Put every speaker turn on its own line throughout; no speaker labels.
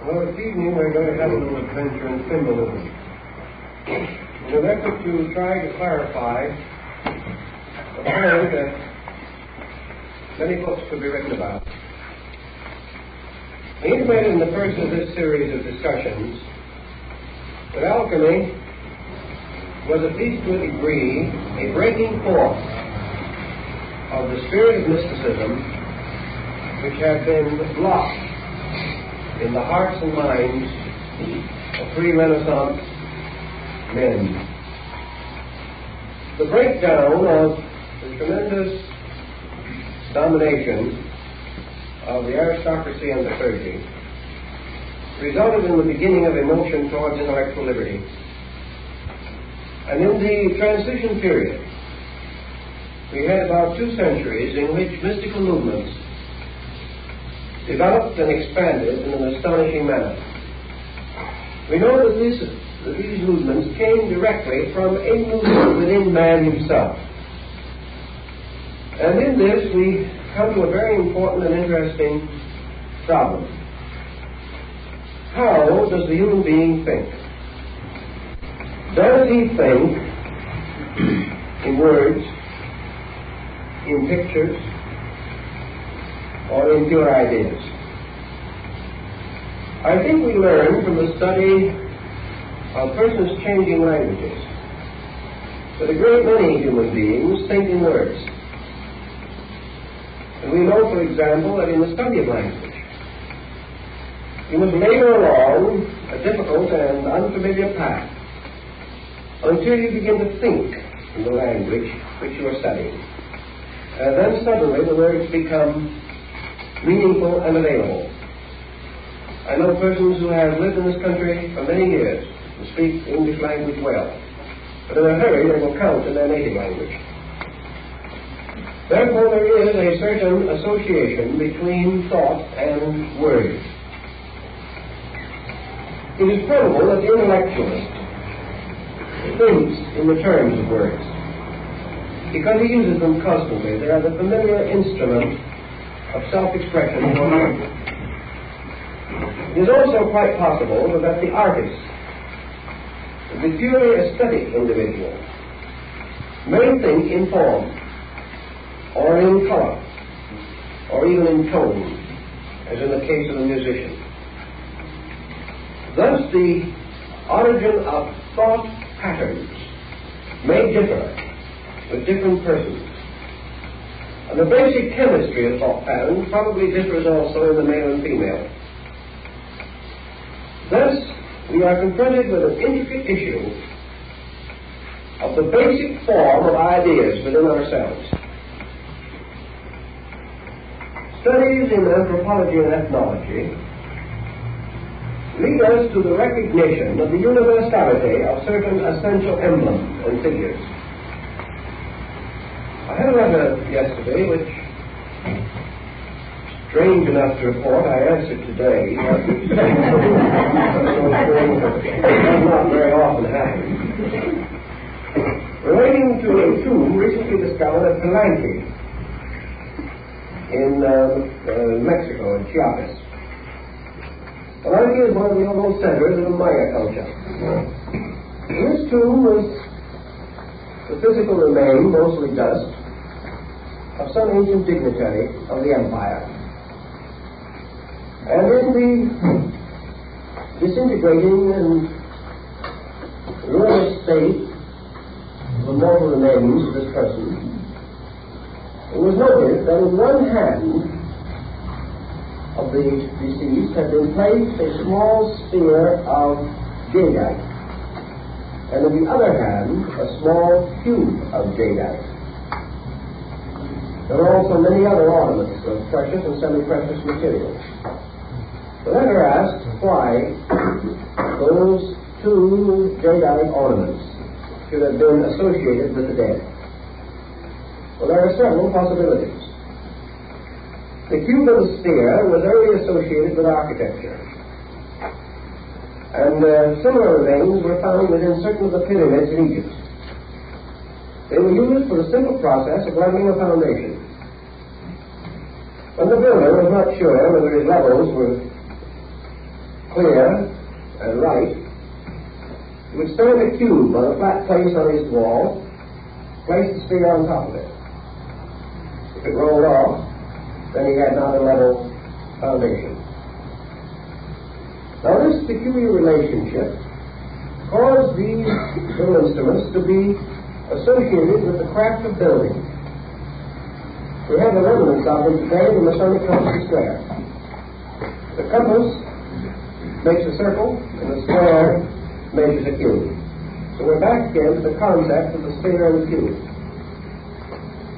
Well, this evening we're going to have a little adventure in symbolism. In an effort to try to clarify a point that many books could be written about. We intimated in the first of this series of discussions that alchemy was, at least to a degree, a breaking forth of the spirit of mysticism which had been locked in the hearts and minds of pre-Renaissance men. The breakdown of the tremendous domination of the aristocracy and the clergy resulted in the beginning of a motion towards intellectual liberty. And in the transition period, we had about 2 centuries in which mystical movements developed and expanded in an astonishing manner. We know that these movements came directly from a movement within man himself. And in this we come to a very important and interesting problem. How does the human being think? Does he think in words, in pictures, or in pure ideas? I think we learn from the study of persons changing languages that a great many human beings think in words. And we know, for example, that in the study of language, you must labor along a difficult and unfamiliar path until you begin to think in the language which you are studying. And then suddenly the words become meaningful and available. I know persons who have lived in this country for many years and speak the English language well, but in a hurry they will count in their native language. Therefore there is a certain association between thought and words. It is probable that the intellectualist thinks in the terms of words because he uses them constantly. They are the familiar instrument of self-expression for him. It is also quite possible that the artist, the purely aesthetic individual, may think in form, or in color, or even in tone, as in the case of a musician. Thus the origin of thought patterns may differ with different persons. And the basic chemistry of thought patterns probably differs also in the male and female. Thus, we are confronted with an intricate issue of the basic form of ideas within ourselves. Studies in anthropology and ethnology lead us to the recognition of the universality of certain essential emblems and figures. I had a letter yesterday which, strange enough to report, I answered today. That does not very often happen. Relating to a tomb recently discovered at Palenque in Mexico, in Chiapas. Palenque is one of the oldest centers of the Maya culture. This tomb was the physical remain, mostly dust, of some ancient dignitary of the empire. And in the disintegrating and ruinous state of the mortal remains of this person, it was noted that in one hand of the deceased had been placed a small sphere of jadeite, and in the other hand a small cube of jadeite. There were also many other ornaments of precious and semi-precious materials. The letter asked why those 2 jadeite ornaments should have been associated with the dead. Well, there are several possibilities. The cube of the sphere was early associated with architecture, and similar remains were found within certain of the pyramids in Egypt. They were used for the simple process of leveling a foundation. When the builder was not sure whether his levels were clear and right, he would stand a cube on a flat place on his wall, place the sphere on top of it. If it rolled off, then he had not a level foundation. Now this peculiar relationship caused these little instruments to be associated with the craft of building. We have the remnants of them today in the Masonic compass square. The compass makes a circle, and the square measures a cube. So we're back again to the concept of the sphere and the cube.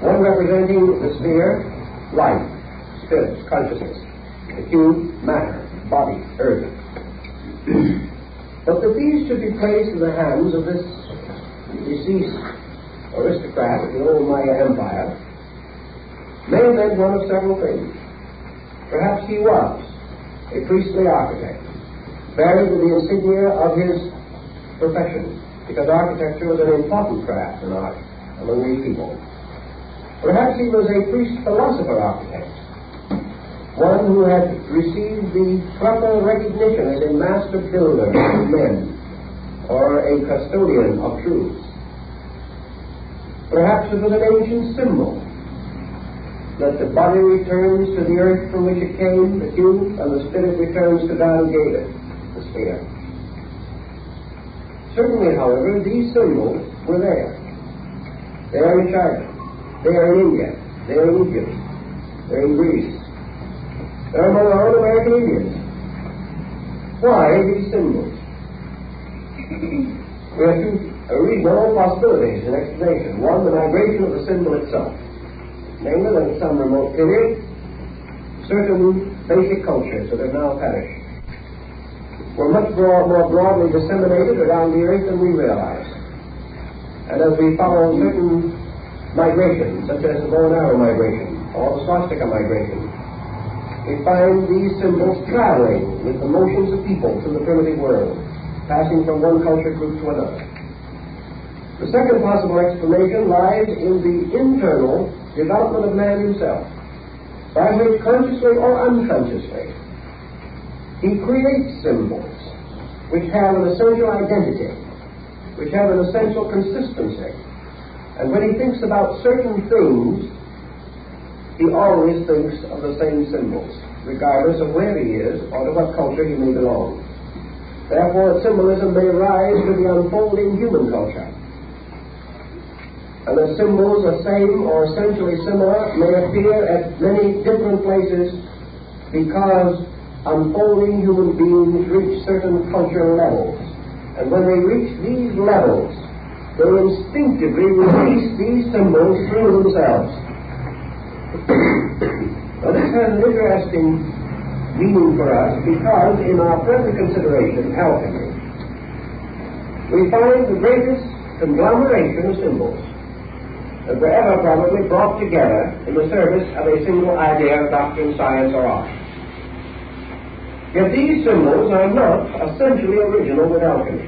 One representing the sphere, life, spirit, consciousness. The cube, matter, body, earth. But that these should be placed in the hands of this deceased aristocrat of the old Maya Empire may have meant one of several things. Perhaps he was a priestly architect, buried with the insignia of his profession, because architecture was an important craft in art among these people. Perhaps he was a priest-philosopher architect, one who had received the proper recognition as a master builder of men, or a custodian of truths. Perhaps it was an ancient symbol that the body returns to the earth from which it came, the cube, and the spirit returns to God who gave it, the sphere. Certainly, however, these symbols were there. They are in China. They are in India. They are in Egypt. They are in Greece. They are among our own American Indians. Why these symbols? We have two reasonable possibilities in explanation. One, the migration of the symbol itself. Namely, that at some remote period, certain basic cultures that have now perished were much more broadly disseminated around the earth than we realize. And as we follow certain migrations, such as the bow and arrow migration, or the swastika migration, we find these symbols traveling with the motions of people through the primitive world, passing from one culture group to another. The second possible explanation lies in the internal development of man himself, by which, consciously or unconsciously, he creates symbols which have an essential identity, which have an essential consistency. And when he thinks about certain things, he always thinks of the same symbols, regardless of where he is or to what culture he may belong. Therefore, symbolism may rise with the unfolding human culture. And the symbols, the same or essentially similar, may appear at many different places because unfolding human beings reach certain cultural levels. And when they reach these levels, they instinctively release these symbols through themselves. Now this has an interesting meaning for us because in our present consideration, alchemy, we find the greatest conglomeration of symbols that were ever probably brought together in the service of a single idea of doctrine, science, or art. Yet these symbols are not essentially original with alchemy.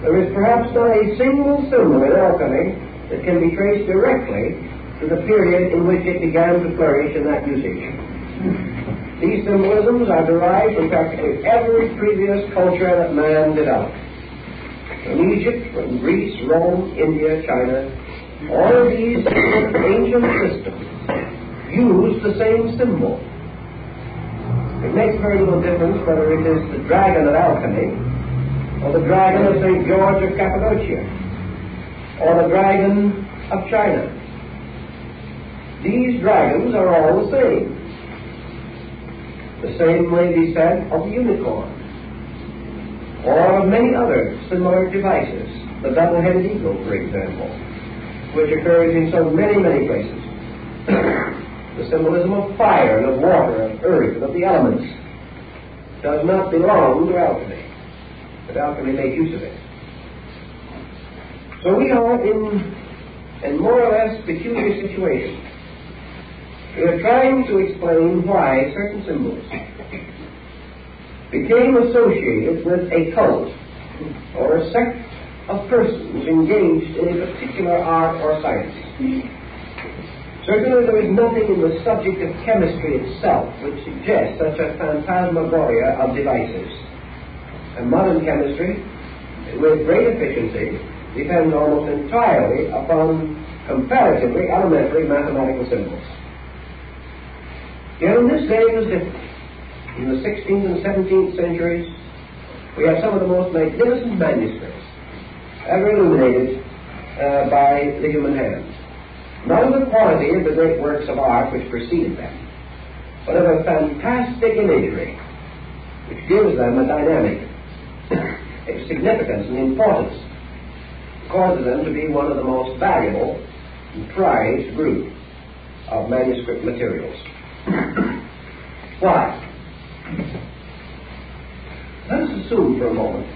There is perhaps not a single symbol in alchemy that can be traced directly to the period in which it began to flourish in that usage. These symbolisms are derived from practically every previous culture that man developed. From Egypt, from Greece, Rome, India, China, all of these ancient systems use the same symbol. It makes very little difference whether it is the dragon of alchemy, or the dragon of St. George of Cappadocia, or the dragon of China. These dragons are all the same. The same may be said of the unicorn, or of many other similar devices. The double-headed eagle, for example, which occurs in so many, many places. The symbolism of fire and of water, of earth, and of the elements does not belong to alchemy, but alchemy made use of it. So we are in more or less peculiar situation. We are trying to explain why certain symbols became associated with a cult or a sect of persons engaged in a particular art or science. Certainly there is nothing in the subject of chemistry itself which suggests such a phantasmagoria of devices. And modern chemistry, with great efficiency, depends almost entirely upon comparatively elementary mathematical symbols. Yet in this day it was different. In the 16th and 17th centuries, we have some of the most magnificent manuscripts ever illuminated by the human hand. Not of the quality of the great works of art which preceded them, but of a fantastic imagery which gives them a dynamic significance and importance, causes them to be one of the most valuable and prized group of manuscript materials. Why? Let us assume for a moment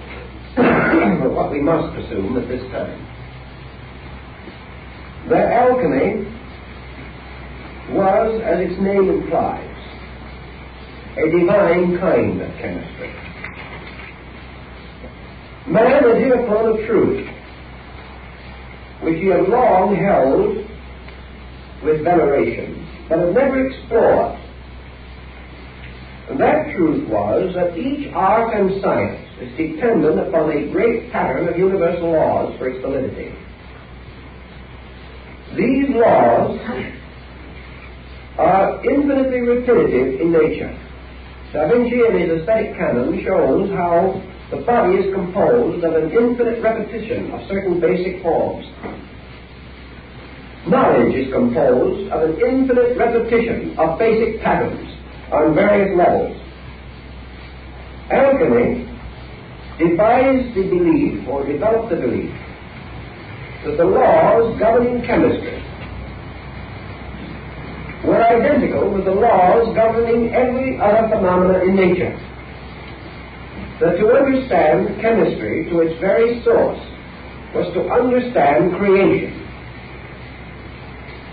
what we must assume at this time, that alchemy was, as its name implies, a divine kind of chemistry. Man had hit upon a truth which he had long held with veneration, but had never explored. And that truth was that each art and science is dependent upon a great pattern of universal laws for its validity. These laws are infinitely repetitive in nature. Da Vinci in his aesthetic canon shows how the body is composed of an infinite repetition of certain basic forms. Knowledge is composed of an infinite repetition of basic patterns on various levels. Alchemy devised the belief, or developed the belief, that the laws governing chemistry were identical with the laws governing every other phenomena in nature. That to understand chemistry to its very source was to understand creation.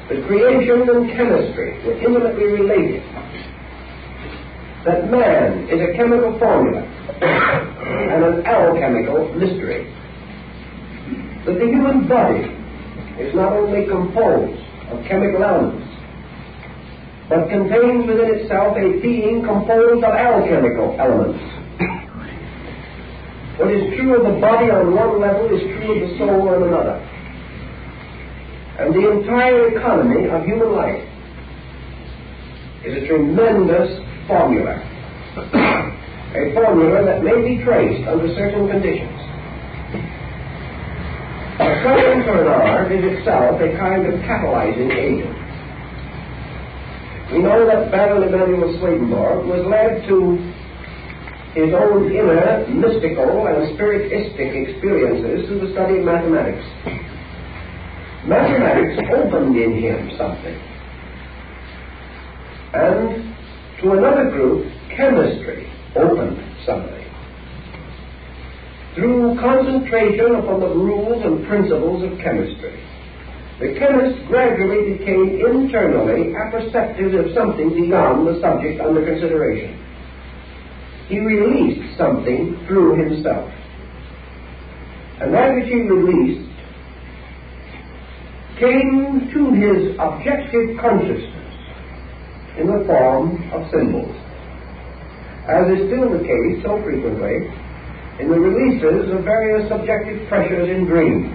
That creation and chemistry were intimately related. That man is a chemical formula and an alchemical mystery. That the human body is not only composed of chemical elements, but contains within itself a being composed of alchemical elements. What is true of the body on one level is true of the soul on another. And the entire economy of human life is a tremendous formula. A formula that may be traced under certain conditions. A science or an art is itself a kind of catalyzing agent. We know that Baron Emanuel Swedenborg was led to his own inner mystical and spiritistic experiences through the study of mathematics. Mathematics opened in him something. And to another group, chemistry opened something. Through concentration upon the rules and principles of chemistry, the chemist gradually became internally apperceptive of something beyond the subject under consideration. He released something through himself. And that which he released came to his objective consciousness in the form of symbols, as is still the case so frequently in the releases of various subjective pressures in dreams.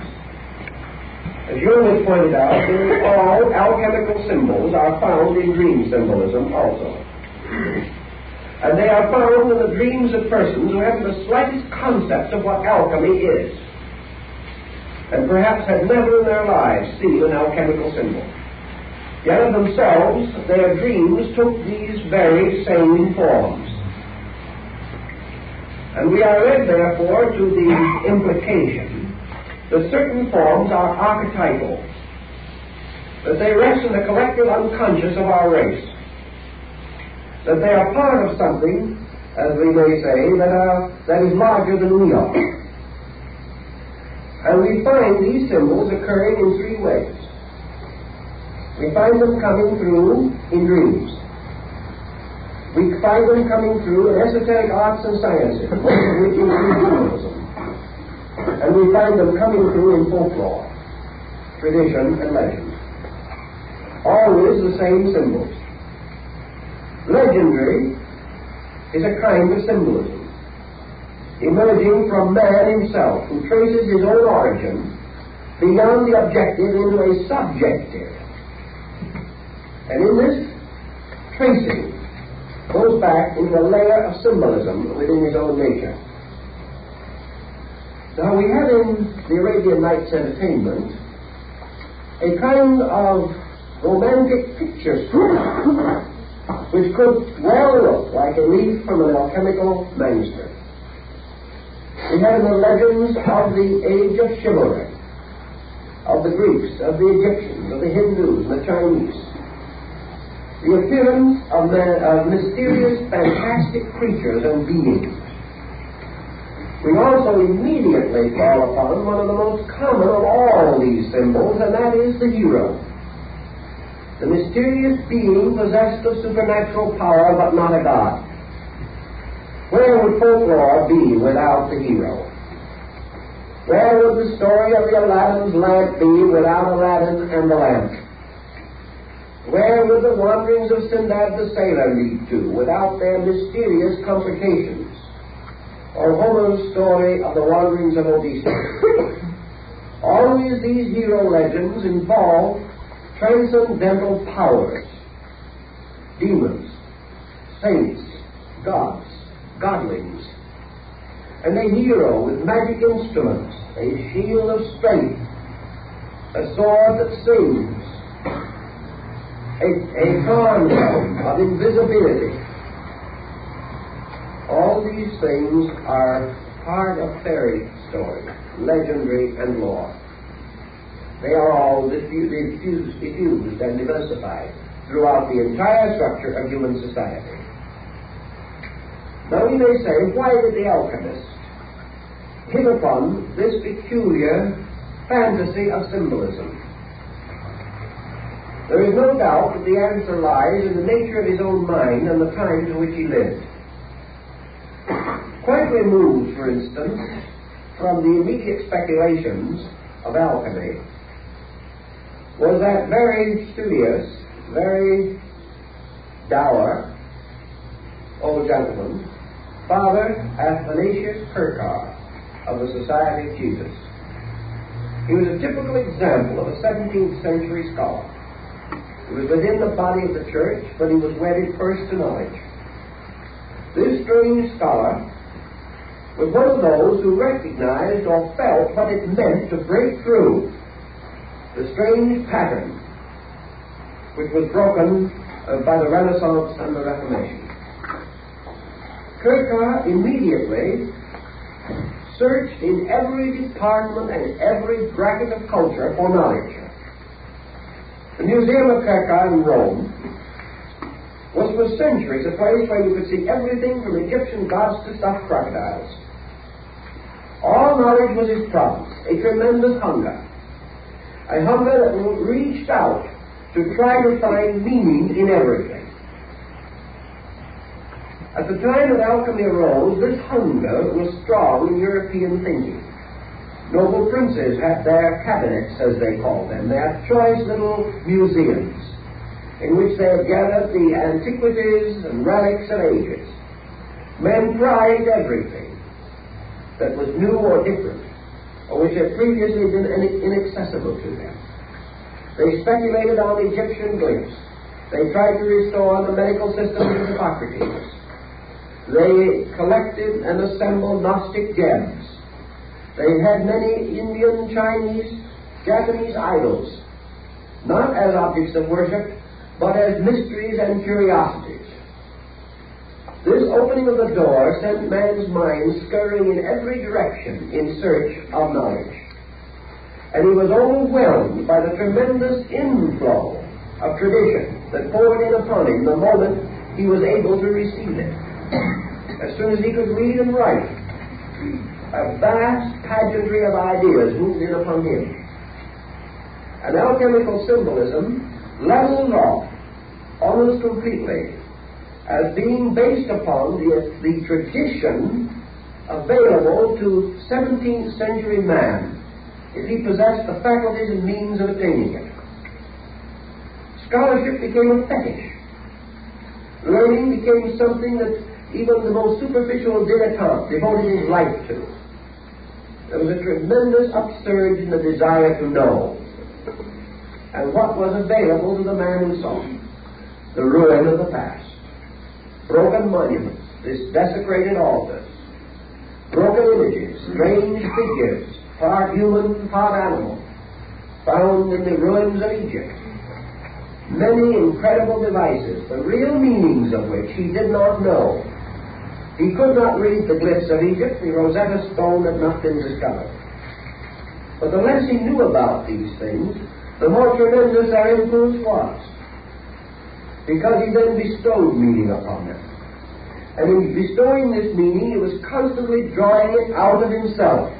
As Jung has pointed out, nearly all alchemical symbols are found in dream symbolism also. And they are found in the dreams of persons who haven't the slightest concept of what alchemy is, and perhaps had never in their lives seen an alchemical symbol. Yet of themselves, their dreams took these very same forms. And we are led, therefore, to the implication that certain forms are archetypal, that they rest in the collective unconscious of our race, that they are part of something, as we may say, that is larger than we are. And we find these symbols occurring in three ways. We find them coming through in dreams. We find them coming through in esoteric arts and sciences, most of which include symbolism. And we find them coming through in folklore, tradition, and legend. All always the same symbols. Legendary is a kind of symbolism, emerging from man himself, who traces his own origin beyond the objective into a subjective. And in this tracing, goes back into a layer of symbolism within his own nature. Now we have in the Arabian Nights Entertainment a kind of romantic picture story which could well look like a leaf from an alchemical manuscript. We have the legends of the age of chivalry, of the Greeks, of the Egyptians, of the Hindus, and the Chinese. The appearance of mysterious, fantastic creatures and beings. We also immediately fall upon one of the most common of all these symbols, and that is the hero. The mysterious being possessed of supernatural power, but not a god. Where would folklore be without the hero? Where would the story of the Aladdin's lamp be without Aladdin and the lamp? Where would the wanderings of Sinbad the sailor lead to without their mysterious complications? Or Homer's story of the wanderings of Odysseus? Always these hero legends involve transcendental powers, demons, saints, gods, godlings, and a hero with magic instruments, a shield of strength, a sword that sings, a thorn of invisibility. All these things are part of fairy story, legendary, and lore. They are all diffused and diversified throughout the entire structure of human society. Now we may say, why did the alchemist hit upon this peculiar fantasy of symbolism? There is no doubt that the answer lies in the nature of his own mind and the times in which he lived. Quite removed, for instance, from the immediate speculations of alchemy, was that very studious, very dour old gentleman, Father Athanasius Kirchhoff of the Society of Jesus. He was a typical example of a 17th century scholar. He was within the body of the church, but he was wedded first to knowledge. This strange scholar was one of those who recognized or felt what it meant to break through the strange pattern which was broken by the Renaissance and the Reformation. Kirchhoff immediately searched in every department and every bracket of culture for knowledge. The Museum of Kirchhoff in Rome was for centuries a place where you could see everything from Egyptian gods to stuffed crocodiles. All knowledge was his province, a tremendous hunger. A hunger that reached out to try to find meaning in everything. At the time that alchemy arose, this hunger was strong in European thinking. Noble princes had their cabinets, as they called them, their choice little museums, in which they had gathered the antiquities and relics of ages. Men prized everything that was new or different, or which had previously been inaccessible to them. They speculated on Egyptian glyphs. They tried to restore the medical system of Hippocrates. They collected and assembled Gnostic gems. They had many Indian, Chinese, Japanese idols, not as objects of worship, but as mysteries and curiosities. This opening of the door sent man's mind scurrying in every direction in search of knowledge. And he was overwhelmed by the tremendous inflow of tradition that poured in upon him the moment he was able to receive it. As soon as he could read and write, a vast pageantry of ideas moved in upon him. And alchemical symbolism levels off almost completely as being based upon the tradition available to 17th century man if he possessed the faculties and means of attaining it. Scholarship became a fetish. Learning became something that even the most superficial dilettante devoted his life to. There was a tremendous upsurge in the desire to know. And what was available to the man who saw? The ruin of the past. Broken monuments, this desecrated altars, broken images, strange figures, part human, part animal, found in the ruins of Egypt. Many incredible devices, the real meanings of which he did not know. He could not read the glyphs of Egypt. The Rosetta Stone had not been discovered. But the less he knew about these things, the more tremendous their influence was, because he then bestowed meaning upon them. And in bestowing this meaning, he was constantly drawing it out of himself.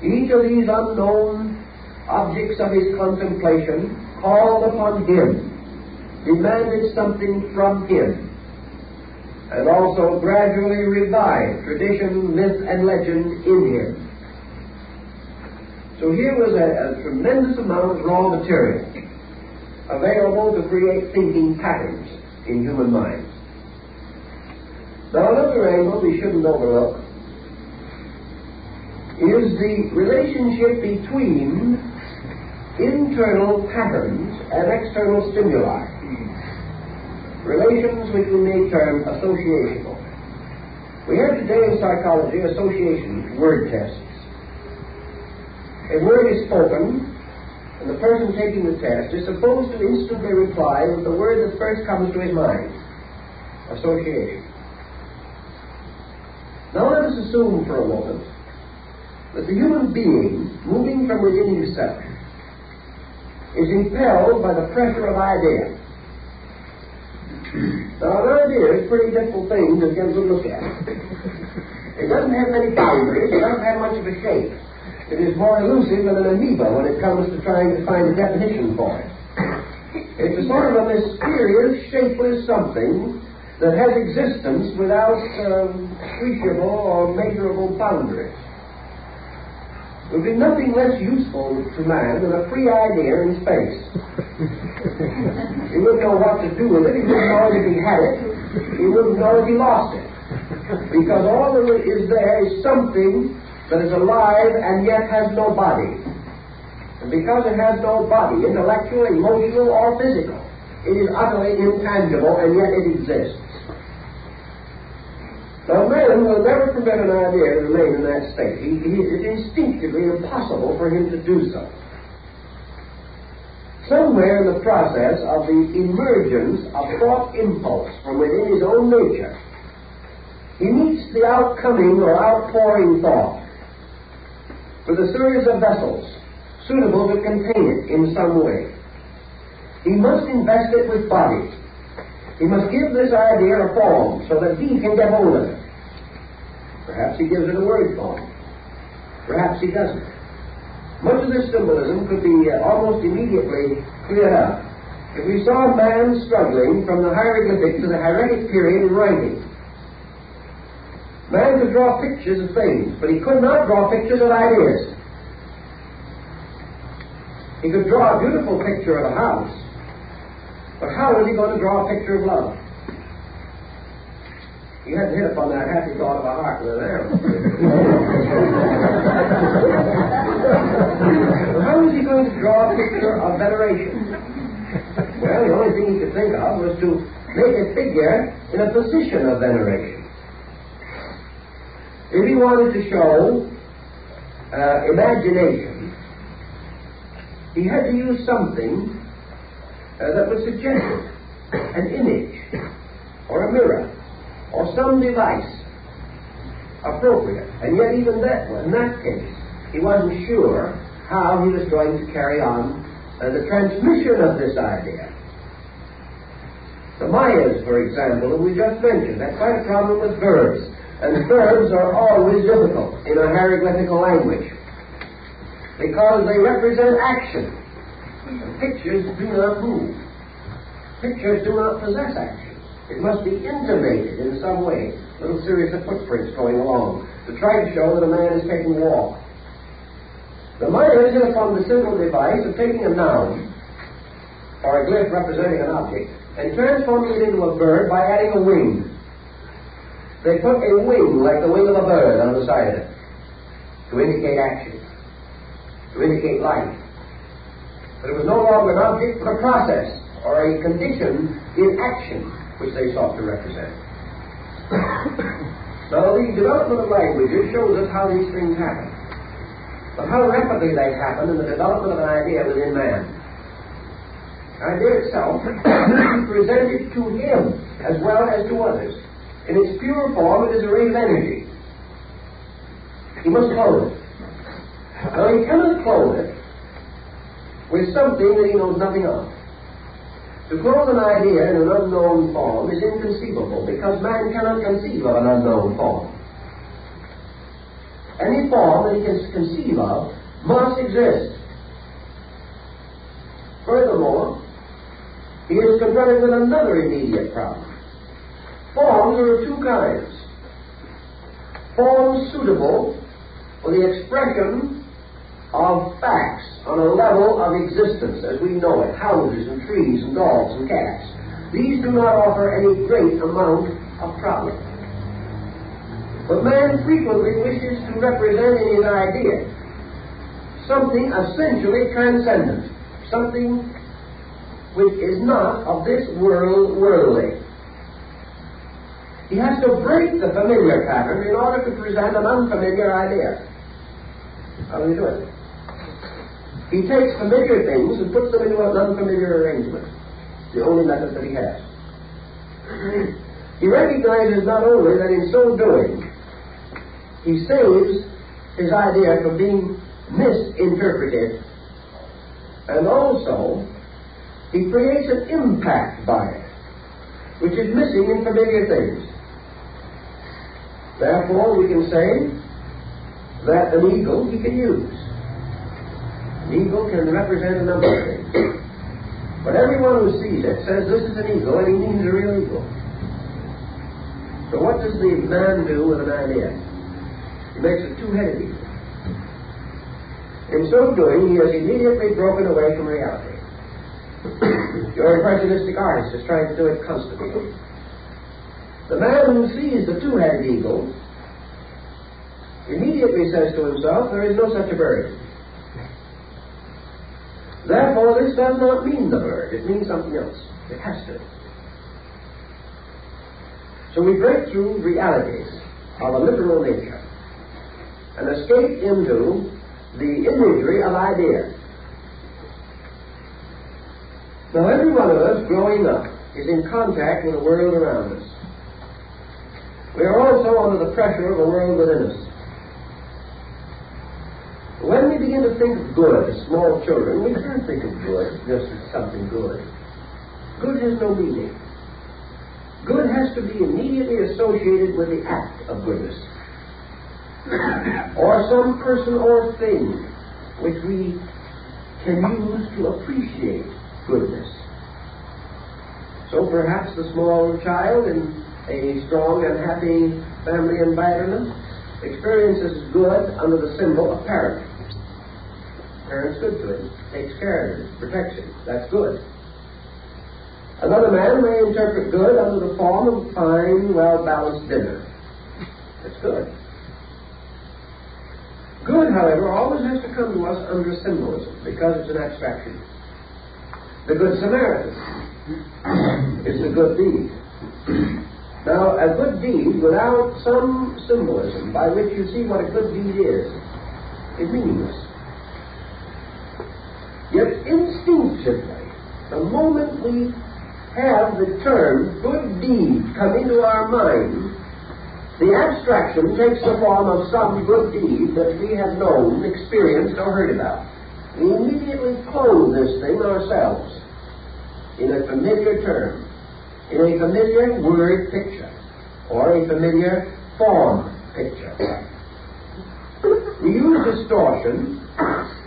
Each of these unknown objects of his contemplation called upon him, demanded something from him, and also gradually revived tradition, myth, and legend in him. So here was a tremendous amount of raw material available to create thinking patterns in human minds. Now, another angle we shouldn't overlook is the relationship between internal patterns and external stimuli. Relations which we may term associational. We have today in psychology association word tests. A word is spoken, and the person taking the test is supposed to instantly reply with the word that first comes to his mind. Association. Now let us assume for a moment that the human being, moving from within himself, is impelled by the pressure of ideas. Now, an idea is a pretty difficult thing to get a good look at. It doesn't have many boundaries, it doesn't have much of a shape. It is more elusive than an amoeba when it comes to trying to find a definition for it. It's a sort of a mysterious, shapeless something that has existence without appreciable or measurable boundaries. It would be nothing less useful to man than a free idea in space. He wouldn't know what to do with it, he wouldn't know if he had it, he wouldn't know if he lost it. Because all that is there is something that is alive and yet has no body. And because it has no body, intellectual, emotional, or physical, it is utterly intangible and yet it exists. Now, man will never permit an idea to remain in that state. It is instinctively impossible for him to do so. Somewhere in the process of the emergence of thought impulse from within his own nature, he meets the outcoming or outpouring thought with a series of vessels suitable to contain it in some way. He must invest it with body. He must give this idea a form so that he can get hold of it. Perhaps he gives it a word form. Perhaps he doesn't. Much of this symbolism could be almost immediately cleared up if we saw a man struggling from the hieroglyphic to the hieratic period in writing. Man could draw pictures of things, but he could not draw pictures of ideas. He could draw a beautiful picture of a house, but how is he going to draw a picture of love? He hadn't hit upon that happy thought of a heart with an arrow. How is he going to draw a picture of veneration? Well, the only thing he could think of was to make a figure in a position of veneration. If he wanted to show imagination, he had to use something that would suggest an image or a mirror or some device appropriate. And yet even that, in that case, he wasn't sure how he was going to carry on the transmission of this idea. The Mayas, for example, who we just mentioned, had quite a problem with verbs. And verbs are always difficult in a hieroglyphical language because they represent action. And pictures do not move. Pictures do not possess action. It must be intimated in some way, a little series of footprints going along, to try to show that a man is taking a walk. The Mayas hit upon the simple device of taking a noun or a glyph representing an object, and transforming it into a bird by adding a wing. They put a wing, like the wing of a bird, on the side of it, to indicate action, to indicate life. But it was no longer an object, but a process, or a condition in action, which they sought to represent. Now, the development of languages shows us how these things happen. But how rapidly they happen in the development of an idea within man. The idea itself is presented to him as well as to others. In its pure form, it is a ray of energy. He must clothe it. Now, he cannot clothe it with something that he knows nothing of. To clothe an idea in an unknown form is inconceivable, because man cannot conceive of an unknown form. Any form that he can conceive of must exist. Furthermore, he is confronted with another immediate problem. Forms are of two kinds. Forms suitable for the expression of facts on a level of existence as we know it, houses and trees and dogs and cats. These do not offer any great amount of problem. But man frequently wishes to represent in his idea something essentially transcendent, something which is not of this world worldly. He has to break the familiar pattern in order to present an unfamiliar idea. How do you do it? He takes familiar things and puts them into an unfamiliar arrangement. The only method that he has. He recognizes not only that in so doing he saves his idea from being misinterpreted, and also he creates an impact by it, which is missing in familiar things. Therefore, we can say that an eagle he can use. An eagle can represent a number of things. But everyone who sees it says this is an eagle, and he means a real eagle. So what does the man do with an idea? He makes a two-headed eagle. In so doing, he has immediately broken away from reality. Your impressionistic artist is trying to do it constantly. The man who sees the two-headed eagle immediately says to himself, there is no such a bird. Therefore, this does not mean the bird. It means something else. It has to. So we break through realities of a literal nature and escape into the imagery of ideas. Now, every one of us growing up is in contact with the world around us. We are also under the pressure of the world within us. When we begin to think of good as small children, we can't think of good just as something good. Good has no meaning. Good has to be immediately associated with the act of goodness, or some person or thing which we can use to appreciate goodness. So perhaps the small child in a strong and happy family environment experiences good under the symbol of parent. Parent's good to him, takes care of him, protects him. That's good. Another man may interpret good under the form of a fine, well-balanced dinner. That's good. Good, however, always has to come to us under symbolism, because it's an abstraction. The Good Samaritan is a good deed. Now, a good deed without some symbolism by which you see what a good deed is meaningless. Yet instinctively, the moment we have the term good deed come into our mind, the abstraction takes the form of some good deed that we have known, experienced, or heard about. We immediately clothe this thing ourselves in a familiar term, in a familiar word picture, or a familiar form picture. We use distortion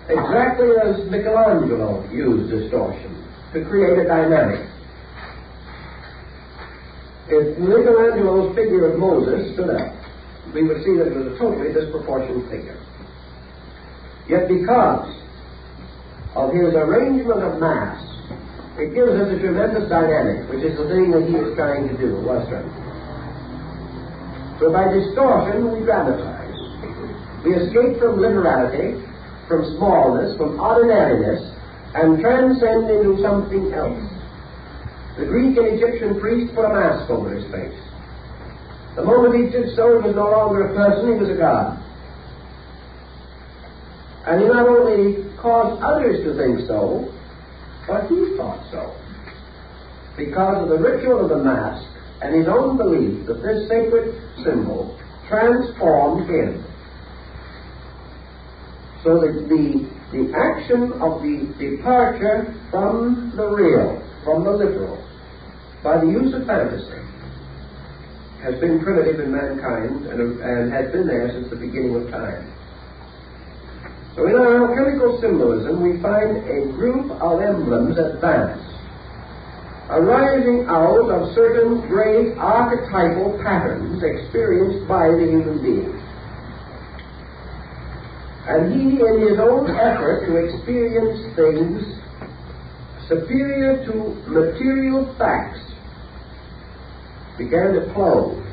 exactly as Michelangelo used distortion to create a dynamic. If Michelangelo's figure of Moses stood up, we would see that it was a totally disproportionate figure. Yet because of his arrangement of mass It gives us a tremendous dynamic, which is the thing that he is trying to do, was trying to do. So by distortion, we dramatize. We escape from literality, from smallness, from ordinariness, and transcend into something else. The Greek and Egyptian priest put a mask over his face. The moment he did so, he was no longer a person, he was a god. And he not only caused others to think so, but he thought so. Because of the ritual of the mask and his own belief that this sacred symbol transformed him. So that the action of the departure from the real, from the literal, by the use of fantasy, has been primitive in mankind and has been there since the beginning of time. So in our alchemical symbolism, we find a group of emblems advanced, arising out of certain great archetypal patterns experienced by the human being. And he, in his own effort to experience things superior to material facts, began to clothe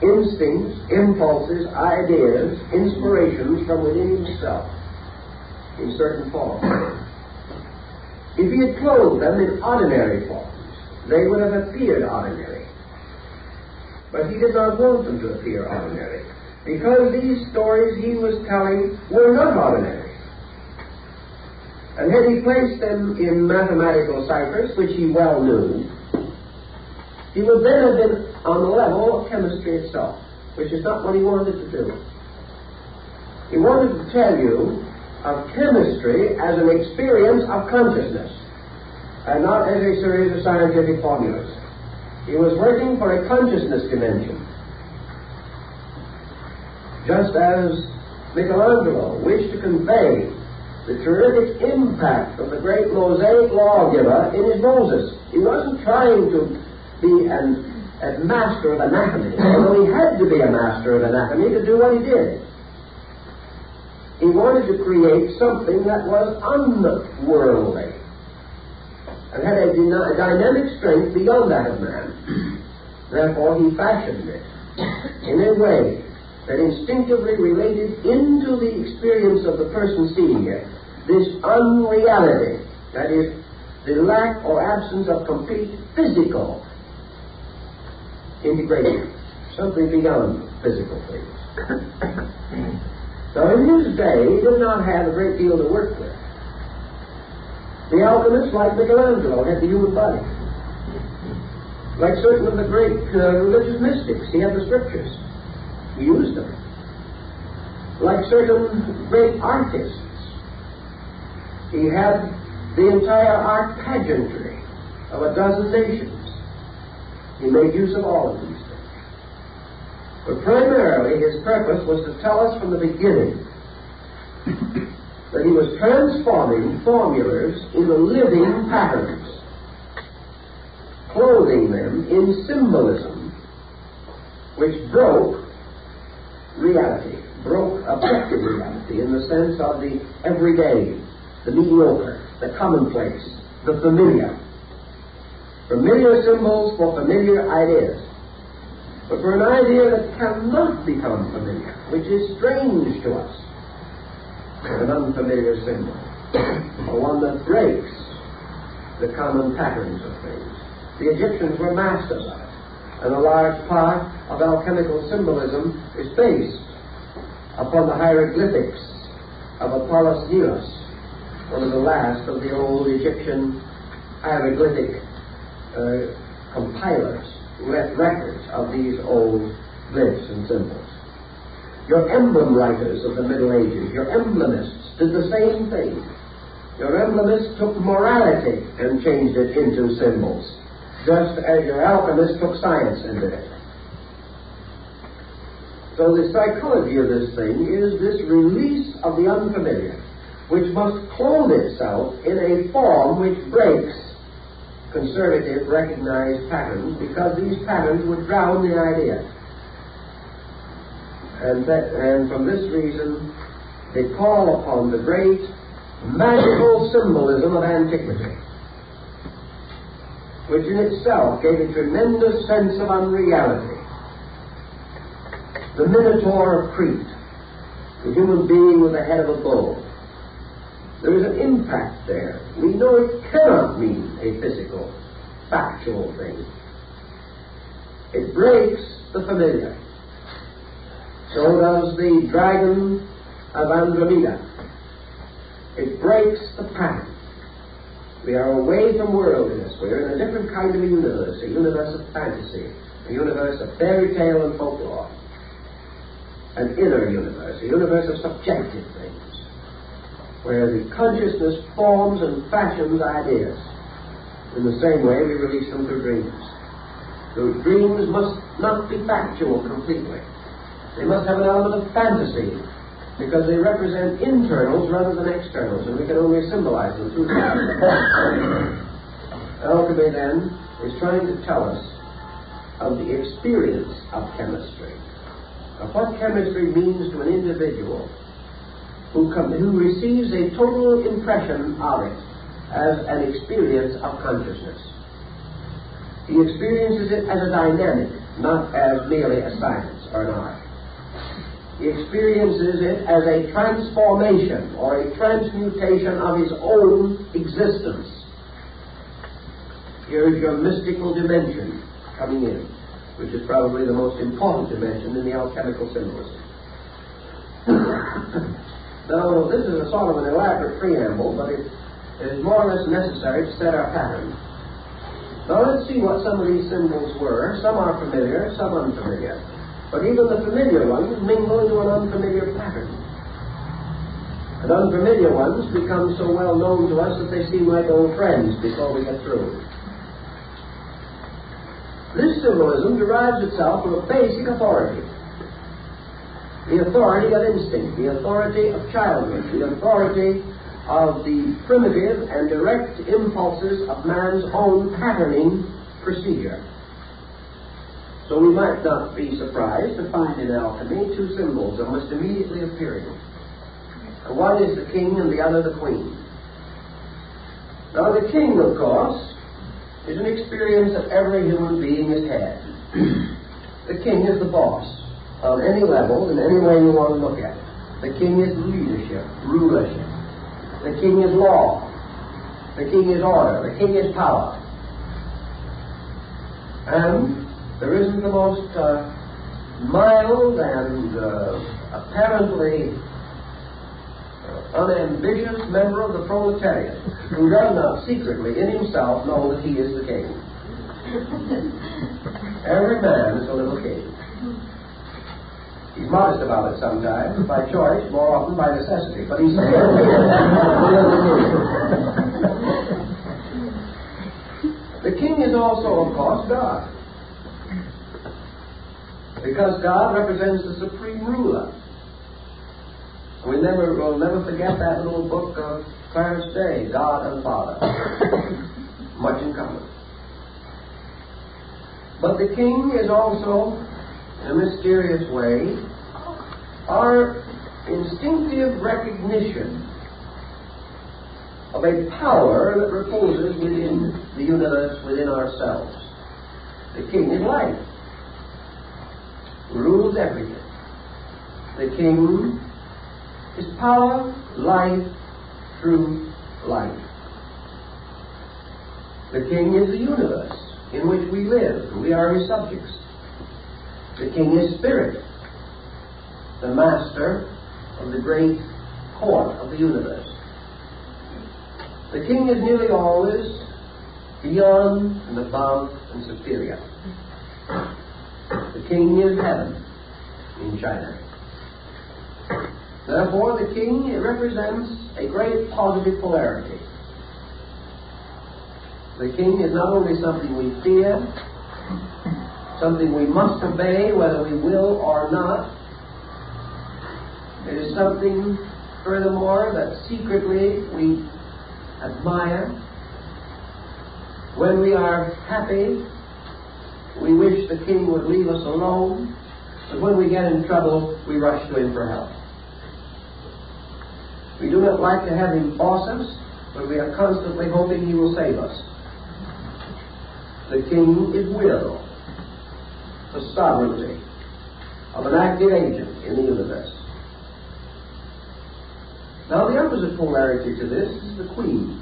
instincts, impulses, ideas, inspirations from within himself in certain forms. If he had clothed them in ordinary forms, they would have appeared ordinary. But he did not want them to appear ordinary, because these stories he was telling were not ordinary. And had he placed them in mathematical ciphers, which he well knew, he would then have been on the level of chemistry itself, which is not what he wanted to do. He wanted to tell you of chemistry as an experience of consciousness, and not as a series of scientific formulas. He was working for a consciousness dimension. Just as Michelangelo wished to convey the terrific impact of the great Mosaic lawgiver in his Moses. He wasn't trying to be a master of anatomy, although he had to be a master of anatomy to do what he did. He wanted to create something that was unworldly and had a dynamic strength beyond that of man. Therefore, he fashioned it in a way that instinctively related into the experience of the person seeing it this unreality, that is, the lack or absence of complete physical integration, something beyond physical things. So in his day, he did not have a great deal to work with. The alchemists, like Michelangelo, had the human body. Like certain of the great religious mystics, he had the scriptures. He used them. Like certain great artists, he had the entire art pageantry of a dozen nations. He made use of all of these things. But primarily his purpose was to tell us from the beginning that he was transforming formulas into living patterns, clothing them in symbolism which broke reality, broke objective reality in the sense of the everyday, the mediocre, the commonplace, the familiar. Familiar symbols for familiar ideas. But for an idea that cannot become familiar, which is strange to us, an unfamiliar symbol, or one that breaks the common patterns of things. The Egyptians were masters of it, and a large part of alchemical symbolism is based upon the hieroglyphics of Apollos Neos, one of the last of the old Egyptian hieroglyphic compilers who left records of these old glyphs and symbols. Your emblem writers of the Middle Ages, your emblemists, did the same thing. Your emblemists took morality and changed it into symbols, just as your alchemists took science and did it. So the psychology of this thing is this release of the unfamiliar, which must clothe itself in a form which breaks conservative, recognized patterns, because these patterns would drown the idea. And from this reason, they call upon the great magical symbolism of antiquity which in itself gave a tremendous sense of unreality. The Minotaur of Crete, the human being with the head of a bull. There is an impact there. We know it cannot mean a physical, factual thing. It breaks the familiar. So does the dragon of Andromeda. It breaks the pattern. We are away from worldliness. We are in a different kind of a universe of fantasy, a universe of fairy tale and folklore, an inner universe, a universe of subjective things, where the consciousness forms and fashions ideas. In the same way we release them through dreams. Those dreams must not be factual completely. They must have an element of fantasy, because they represent internals rather than externals, and we can only symbolize them through that. Alchemy, then, is trying to tell us of the experience of chemistry, of what chemistry means to an individual who receives a total impression of it as an experience of consciousness. He experiences it as a dynamic, not as merely a science or an art. He experiences it as a transformation or a transmutation of his own existence. Here is your mystical dimension coming in, which is probably the most important dimension in the alchemical symbolism. Now, this is a sort of an elaborate preamble, but it is more or less necessary to set our pattern. Now, let's see what some of these symbols were. Some are familiar, some unfamiliar. But even the familiar ones mingle into an unfamiliar pattern. And unfamiliar ones become so well known to us that they seem like old friends before we get through. This symbolism derives itself from a basic authority. The authority of instinct, the authority of childhood, the authority of the primitive and direct impulses of man's own patterning procedure. So we might not be surprised to find in alchemy two symbols almost immediately appearing. One is the king and the other the queen. Now the king, of course, is an experience that every human being has had. The king is the boss on any level, in any way you want to look at it. The king is leadership, rulership. The king is law. The king is order. The king is power. And there isn't the most mild and apparently unambitious member of the proletariat who does not secretly in himself know that he is the king. Every man is a little king. He's modest about it sometimes, by choice, more often by necessity, but he's still the king is also, of course, God. Because God represents the supreme ruler. We'll never forget that little book of Clarence Day, God and Father. Much in common. But the king is also, in a mysterious way, our instinctive recognition of a power that reposes within the universe, within ourselves. The king is life. Rules everything. The king is power, life, truth, life. The king is the universe in which we live, and we are his subjects. The king is spirit, the master of the great court of the universe. The king is nearly always beyond and above and superior. The king is heaven in China. Therefore, the king represents a great positive polarity. The king is not only something we fear, something we must obey whether we will or not. It is something, furthermore, that secretly we admire. When we are happy, we wish the king would leave us alone, but when we get in trouble, we rush to him for help. We do not like to have him boss us, but we are constantly hoping he will save us. The king is will, the sovereignty of an active agent in the universe. Now the opposite polarity to this is the queen.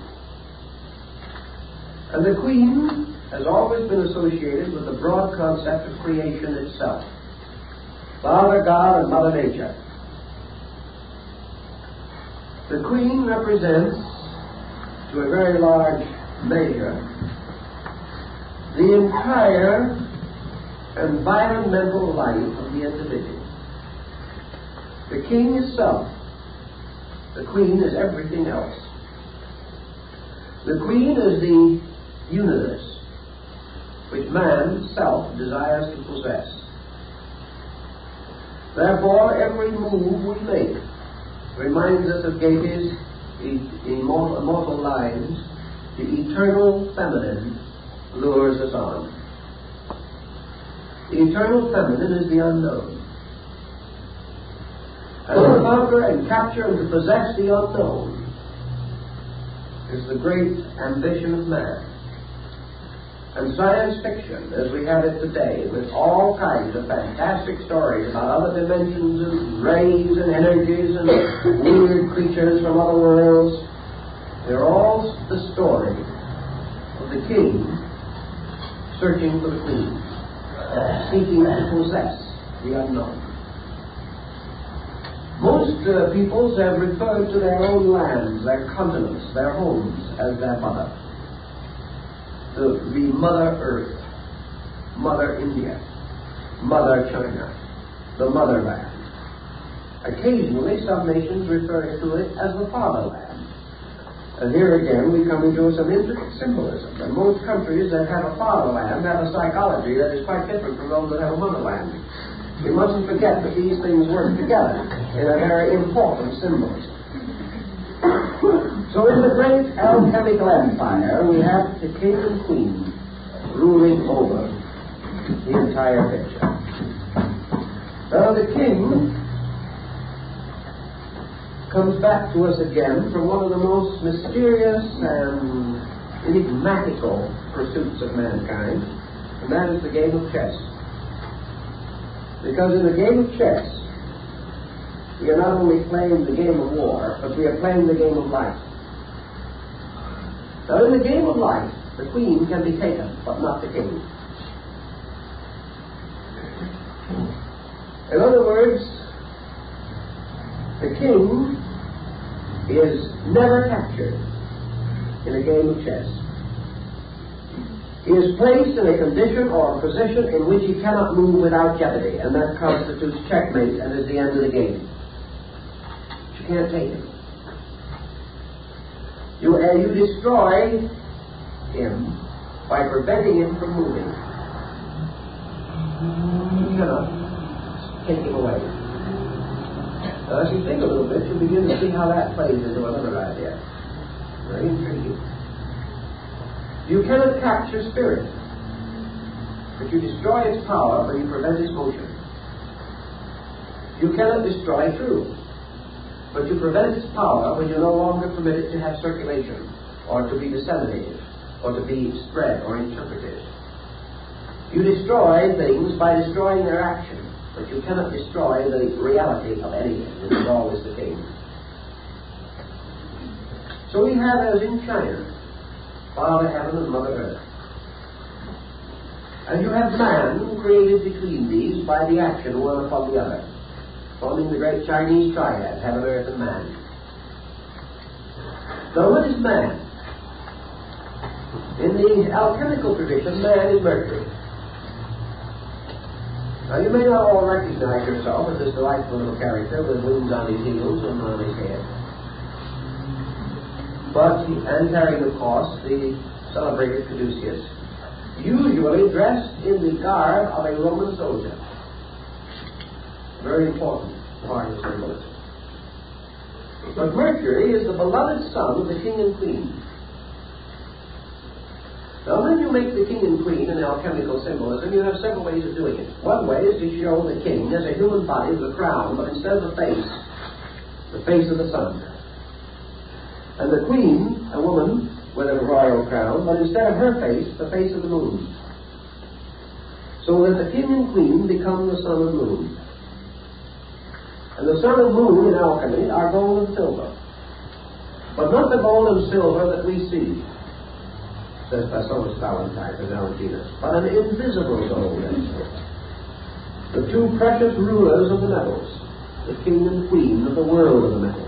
And the queen has always been associated with the broad concept of creation itself. Father God and Mother Nature. The queen represents, to a very large measure, the entire environmental life of the individual. The king is self. The queen is everything else. The queen is the universe which man, self, desires to possess. Therefore, every move we make reminds us of Goethe's immortal lines, "The eternal feminine lures us on." The eternal feminine is the unknown. And to conquer and capture and to possess the unknown is the great ambition of man. And science fiction, as we have it today, with all kinds of fantastic stories about other dimensions and rays and energies and weird creatures from other worlds, they're all the story of the king searching for the queen, seeking to possess the unknown. Most peoples have referred to their own lands, their continents, their homes, as their mother. The Mother Earth, Mother India, Mother China, the motherland. Occasionally, some nations refer to it as the fatherland. And here again, we come into some intricate symbolism. And most countries that have a fatherland have a psychology that is quite different from those that have a motherland. We mustn't forget that these things work together in a very important symbolism. So in the great alchemical empire, we have the king and queen ruling over the entire picture. Now the king comes back to us again from one of the most mysterious and enigmatical pursuits of mankind, and that is the game of chess. Because in the game of chess, we are not only playing the game of war, but we are playing the game of life. Now in the game of life, the queen can be taken, but not the king. In other words, the king is never captured in a game of chess. He is placed in a condition or a position in which he cannot move without jeopardy, and that constitutes checkmate and is the end of the game. You can't take him. You destroy him by preventing him from moving. You cannot take him away. Now, as you think a little bit, you begin to see how that plays into another idea. Very intriguing. You cannot capture spirit, but you destroy its power when you prevent its motion. You cannot destroy truth, but you prevent its power when you no longer permit it to have circulation, or to be disseminated, or to be spread or interpreted. You destroy things by destroying their action, but you cannot destroy the reality of anything. This is always the case. So we have, as in China, Father Heaven and Mother Earth. And you have man created between these by the action one upon the other, forming the great Chinese triad, Heaven, Earth, and Man. Now what is man? In the alchemical tradition, man is Mercury. Now you may not all recognize yourself as this delightful little character with wings on his heels and on his head. But, and carrying, of course, the celebrated caduceus, usually dressed in the garb of a Roman soldier. Very important part of symbolism. But Mercury is the beloved son of the king and queen. Now, when you make the king and queen in alchemical symbolism, you have several ways of doing it. One way is to show the king as a human body with a crown, but instead of the face of the sun. And the queen, a woman, with a royal crown, but instead of her face, the face of the moon. So that the king and queen become the sun and moon. And the sun and moon in alchemy are gold and silver. But not the gold and silver that we see, says Thomas Valentine and Valentinus, but an invisible gold and silver. The two precious rulers of the metals, the king and queen of the world of the metals.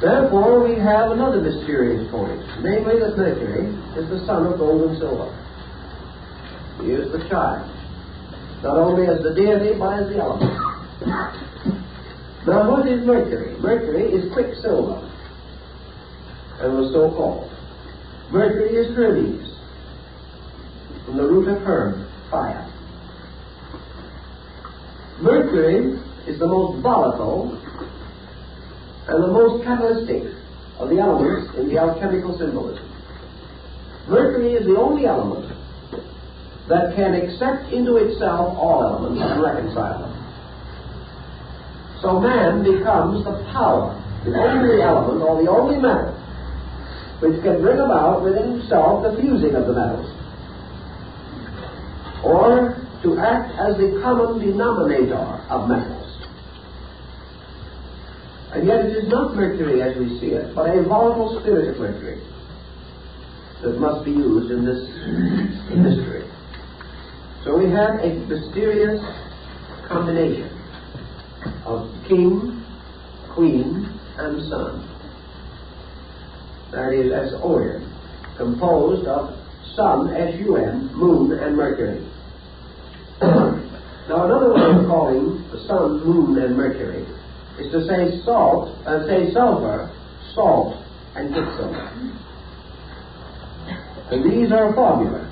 Therefore, we have another mysterious point, namely that Mercury is the son of gold and silver. He is the child, not only as the deity, but as the element. Now, what is Mercury? Mercury is quicksilver, and was so called. Mercury is Hermes, from the root of Herm, fire. Mercury is the most volatile and the most catalytic of the elements in the alchemical symbolism. Mercury is the only element that can accept into itself all elements and reconcile them. So man becomes the power, the only element or the only metal which can bring about within himself the fusing of the metals, or to act as the common denominator of metals. And yet it is not Mercury as we see it, but a volatile spirit of Mercury that must be used in this mystery. So we have a mysterious combination of king, queen, and sun. That is S-O-N, composed of sun, S-U-N, moon, and Mercury. Now another way of calling the sun, moon, and Mercury is to say sulfur, salt, and quicksilver. And these are formula.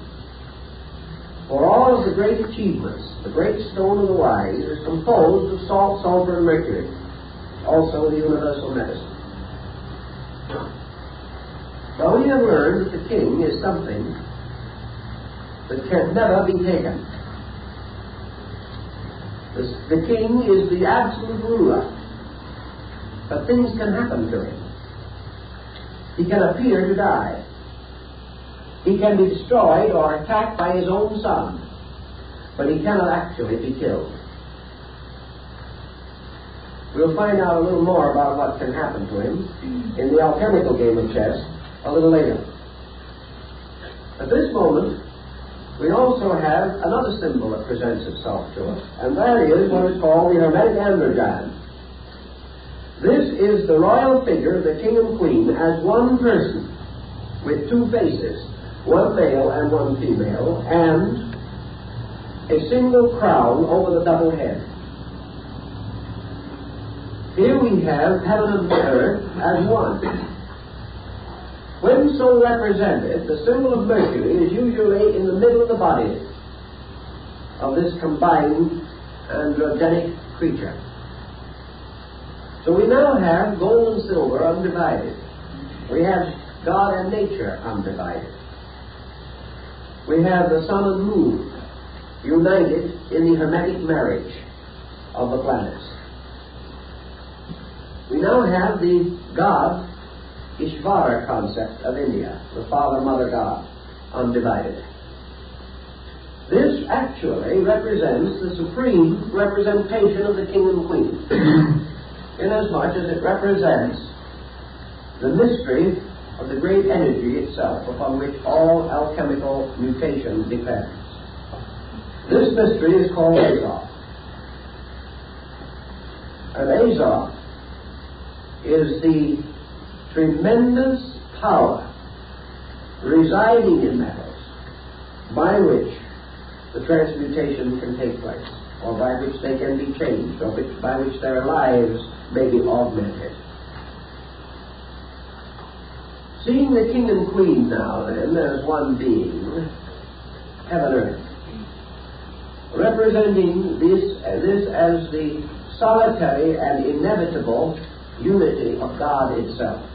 For all of the great achievements, the great stone of the wise is composed of salt, sulfur, and mercury, also the universal medicine. Now we have learned that the king is something that can never be taken. The king is the absolute ruler, but things can happen to him. He can appear to die. He can be destroyed or attacked by his own son, but he cannot actually be killed. We'll find out a little more about what can happen to him in the alchemical game of chess a little later. At this moment, we also have another symbol that presents itself to us, and that is what is called the Hermetic androgyne. This is the royal figure of the king and queen as one person with two faces, one male and one female, and a single crown over the double head. Here we have heaven and earth as one. When so represented, the symbol of Mercury is usually in the middle of the body of this combined androgenic creature. So we now have gold and silver undivided. We have God and nature undivided. We have the sun and moon united in the Hermetic marriage of the planets. We now have the God Ishvara concept of India, the Father-Mother God, undivided. This actually represents the supreme representation of the king and queen, inasmuch as it represents the mystery of the great energy itself upon which all alchemical mutation depends. This mystery is called Azov. And Azov is the tremendous power residing in metals by which the transmutation can take place, or by which they can be changed, or by which their lives may be augmented. Seeing the king and queen now, then, as one being, heaven and earth, representing this as the solitary and inevitable unity of God itself.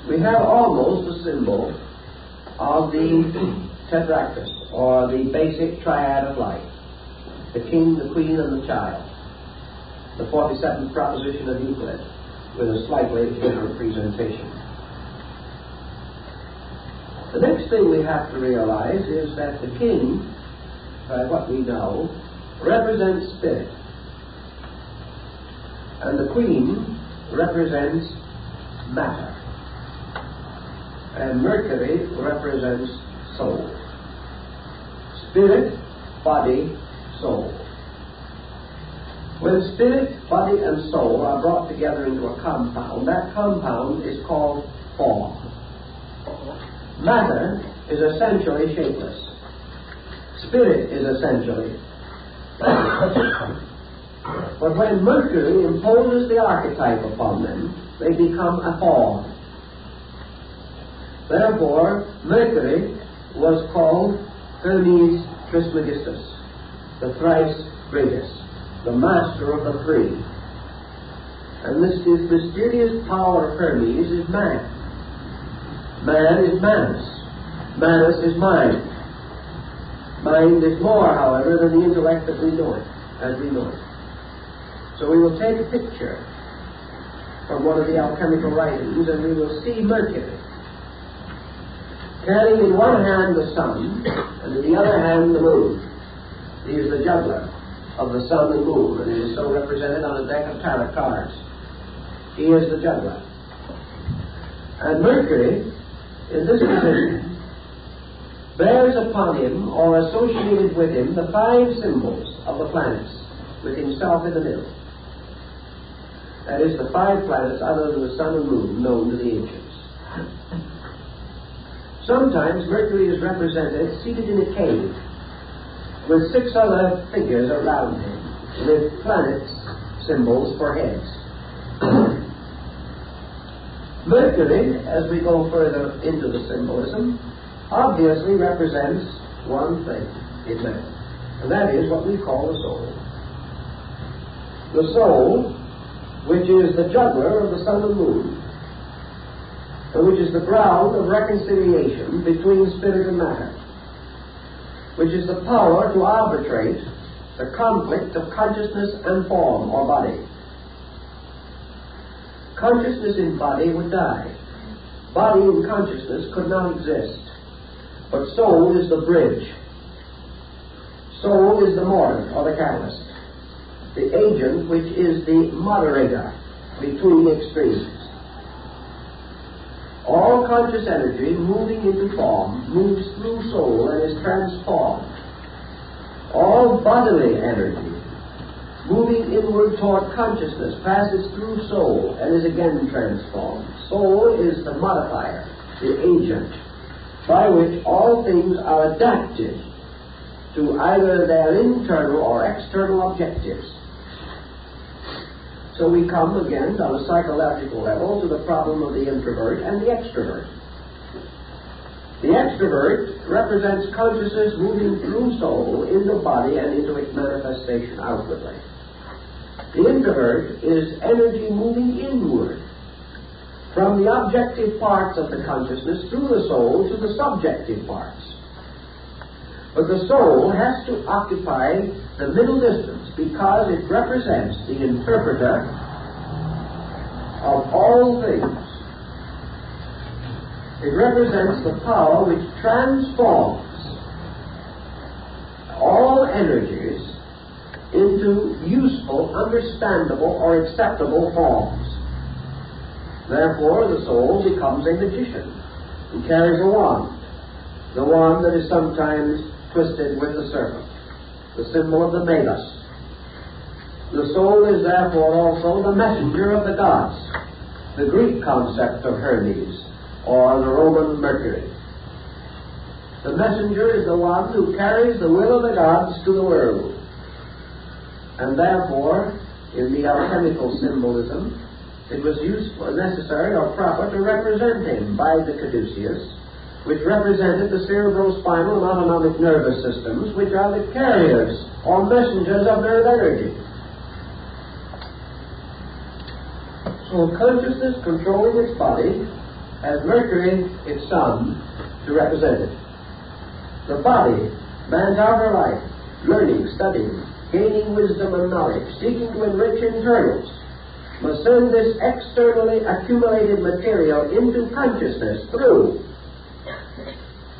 We have almost a symbol of the tetractys, or the basic triad of life: the king, the queen, and the child, the 47th proposition of Euclid. with a slightly different presentation. The next thing we have to realize is that the king, by what we know, represents spirit, and the queen represents matter, and Mercury represents soul. Spirit, body, soul. When spirit, body, and soul are brought together into a compound, that compound is called form. Matter is essentially shapeless. Spirit is essentially lifeless. But when Mercury imposes the archetype upon them, they become a form. Therefore, Mercury was called Hermes Trismegistus, the thrice greatest, the master of the three. And this mysterious power of Hermes is man. Man is Manus. Manus is mind. Mind is more, however, than the intellect that we know it, as we know it. So we will take a picture from one of the alchemical writings, and we will see Mercury carrying in one hand the sun, and in the other hand the moon. He is the juggler of the sun and moon, and it is so represented on a deck of tarot cards. He is the juggler. And Mercury, in this position, bears upon him, or associated with him, the 5 symbols of the planets, with himself in the middle. That is, the 5 planets other than the sun and moon known to the ancients. Sometimes Mercury is represented seated in a cave with 6 other figures around him, with planets symbols for heads. Mercury, as we go further into the symbolism, obviously represents one thing in man, and that is what we call the soul. The soul, which is the juggler of the sun and moon, and which is the ground of reconciliation between spirit and matter, which is the power to arbitrate the conflict of consciousness and form or body. Consciousness in body would die. Body in consciousness could not exist. But soul is the bridge. Soul is the mortar or the catalyst, the agent which is the moderator between extremes. All conscious energy moving into form moves through soul and is transformed. All bodily energy moving inward toward consciousness passes through soul and is again transformed. Soul is the modifier, the agent, by which all things are adapted to either their internal or external objectives. So we come again on a psychological level to the problem of the introvert and the extrovert. The extrovert represents consciousness moving through soul into body and into its manifestation outwardly. The introvert is energy moving inward from the objective parts of the consciousness through the soul to the subjective parts. But the soul has to occupy the middle distance because it represents the interpreter of all things. It represents the power which transforms all energies into useful, understandable, or acceptable forms. Therefore, the soul becomes a magician who carries a wand, the wand that is sometimes twisted with the serpent, the symbol of the Magus. The soul is therefore also the messenger of the gods, the Greek concept of Hermes, or the Roman Mercury. The messenger is the one who carries the will of the gods to the world. And therefore, in the alchemical symbolism, it was useful, necessary, or proper to represent him by the caduceus, which represented the cerebrospinal and autonomic nervous systems, which are the carriers or messengers of nerve energy. So consciousness controlling its body has Mercury, its sun, to represent it. The body, man's outer life, learning, studying, gaining wisdom and knowledge, seeking to enrich internals, must send this externally accumulated material into consciousness through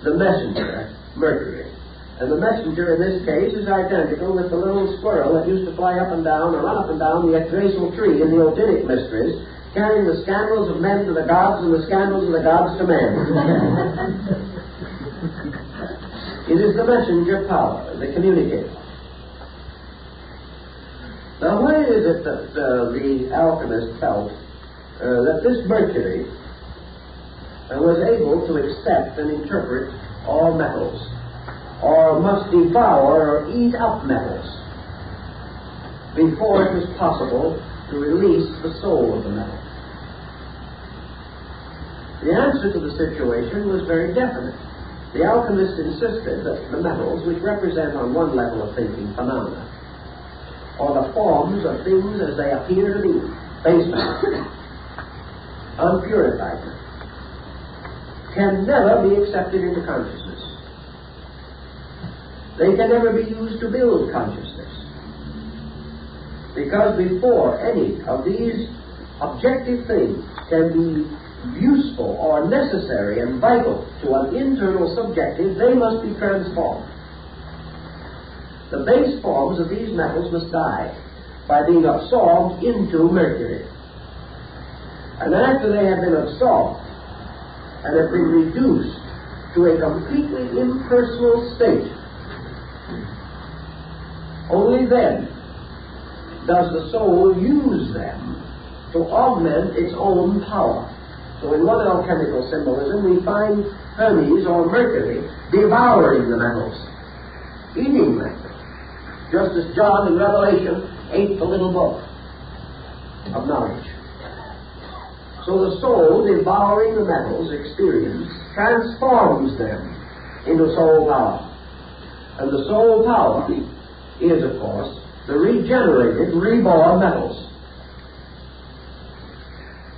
the messenger, Mercury. And the messenger in this case is identical with the little squirrel that used to fly up and down or run up and down the Yggdrasil tree in the Odinic mysteries, carrying the scandals of men to the gods and the scandals of the gods to men. It is the messenger power, the communicator. Now, why is it that the alchemist felt that this Mercury was able to accept and interpret all metals, or must devour or eat up metals before it was possible to release the soul of the metal? The answer to the situation was very definite. The alchemist insisted that the metals, which represent on one level of thinking phenomena, or the forms of things as they appear to be, base matter, unpurified matter, can never be accepted into consciousness. They can never be used to build consciousness. Because before any of these objective things can be useful or necessary and vital to an internal subjective, they must be transformed. The base forms of these metals must die by being absorbed into Mercury. And after they have been absorbed and have been reduced to a completely impersonal state, only then does the soul use them to augment its own power. So in one alchemical symbolism we find Hermes or Mercury devouring the metals, eating them, just as John in Revelation ate the little book of knowledge. So the soul, devouring the metals experience, transforms them into soul power. And the soul power is, of course, the regenerated, reborn metals.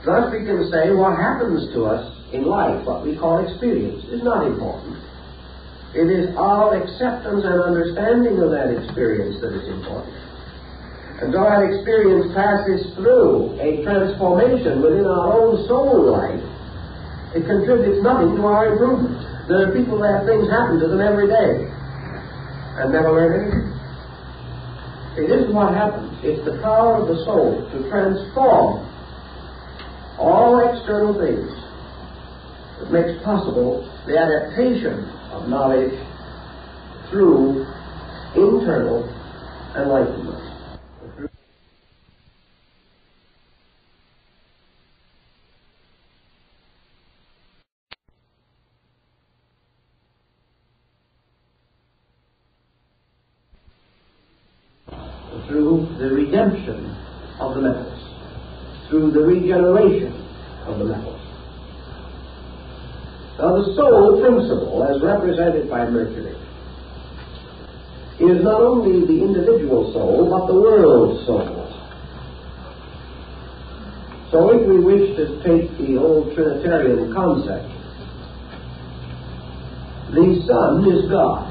Thus we can say what happens to us in life, what we call experience, is not important. It is our acceptance and understanding of that experience that is important. And so that experience passes through a transformation within our own soul life. It contributes nothing to our improvement. There are people that have things happen to them every day and never learn anything. It isn't what happens. It's the power of the soul to transform all external things that makes possible the adaptation of knowledge through internal enlightenment. Through the redemption of the metals, through the regeneration of the metals. Now the soul principle, as represented by Mercury, is not only the individual soul, but the world soul. So if we wish to take the old Trinitarian concept, the sun is God,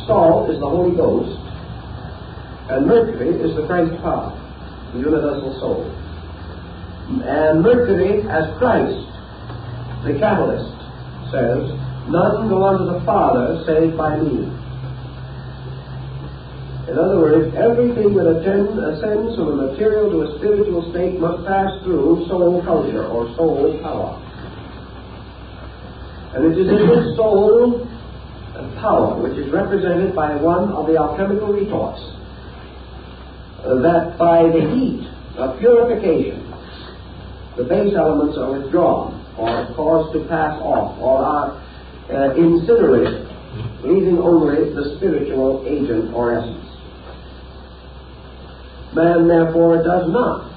salt is the Holy Ghost, and Mercury is the Christ power, the universal soul. And Mercury, as Christ, the catalyst, says, none go unto the Father save by me. In other words, everything that ascends from a material to a spiritual state must pass through soul culture or soul power. And it is in this soul power, which is represented by one of the alchemical retorts, that by the heat of purification, the base elements are withdrawn or caused to pass off or are incinerated, leaving only the spiritual agent or essence. Man, therefore, does not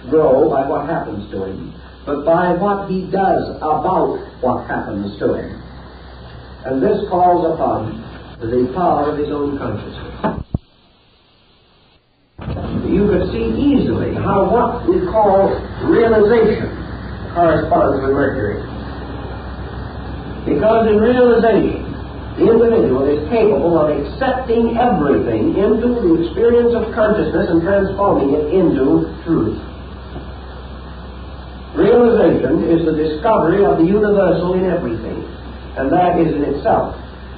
grow by what happens to him, but by what he does about what happens to him. And this calls upon the power of his own consciousness. You could see easily how what we call realization corresponds with Mercury. Because in realization, the individual is capable of accepting everything into the experience of consciousness and transforming it into truth. Realization is the discovery of the universal in everything, and that is in itself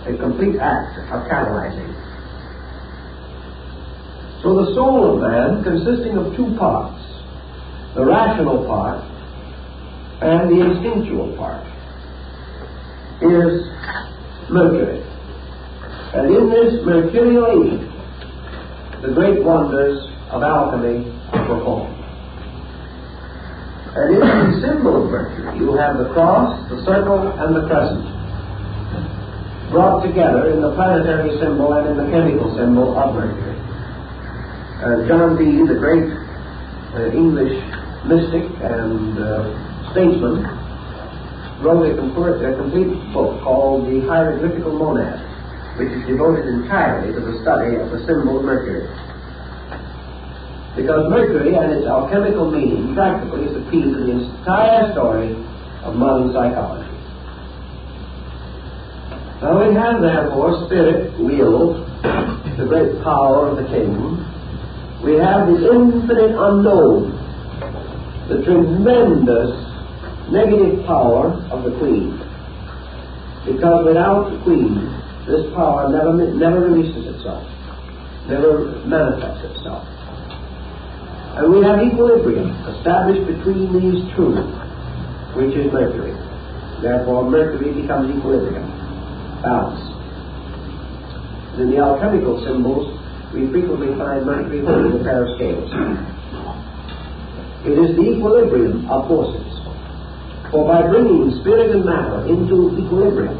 a complete act of catalyzing. So the soul of man, consisting of two parts, the rational part and the instinctual part, is Mercury. And in this mercurial agent, the great wonders of alchemy are performed. And in the symbol of Mercury, you have the cross, the circle, and the crescent, brought together in the planetary symbol and in the chemical symbol of Mercury. John Dee, the great English mystic and statesman, wrote a complete book called The Hieroglyphical Monad, which is devoted entirely to the study of the symbol of Mercury. Because Mercury and its alchemical meaning practically is the key to the entire story of modern psychology. Now we have therefore spirit, will, the great power of the king. We have the infinite unknown, the tremendous negative power of the queen. Because without the queen, this power never releases itself, never manifests itself. And we have equilibrium established between these two, which is Mercury. Therefore, Mercury becomes equilibrium, balance. In the alchemical symbols, we frequently find Mercury holding a pair of scales. It is the equilibrium of forces. For by bringing spirit and matter into equilibrium,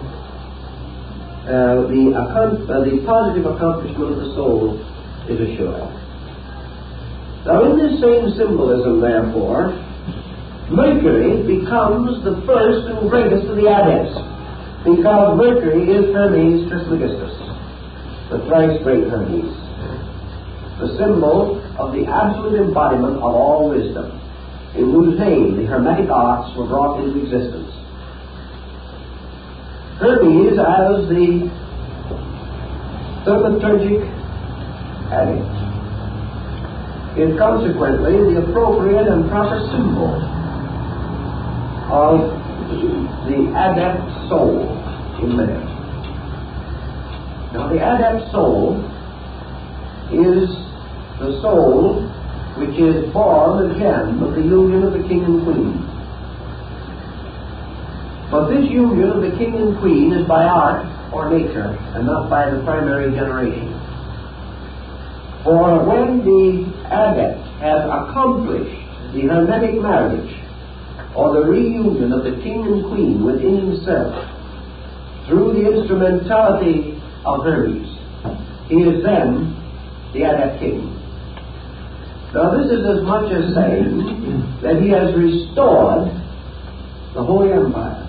the positive accomplishment of the soul is assured. Now in this same symbolism, therefore, Mercury becomes the first and greatest of the adepts, because Mercury is Hermes Trismegistus, the thrice great Hermes, the symbol of the absolute embodiment of all wisdom, in whose name the Hermetic arts were brought into existence. Hermes as the thaumaturgic adept is consequently the appropriate and proper symbol of the adept soul in man. Now the adept soul is the soul which is born again of the union of the king and queen. But this union of the king and queen is by art or nature, and not by the primary generation. For when the adept has accomplished the Hermetic marriage, or the reunion of the king and queen within himself, through the instrumentality of Hermes, he is then the adept king. Now this is as much as saying that he has restored the Holy Empire.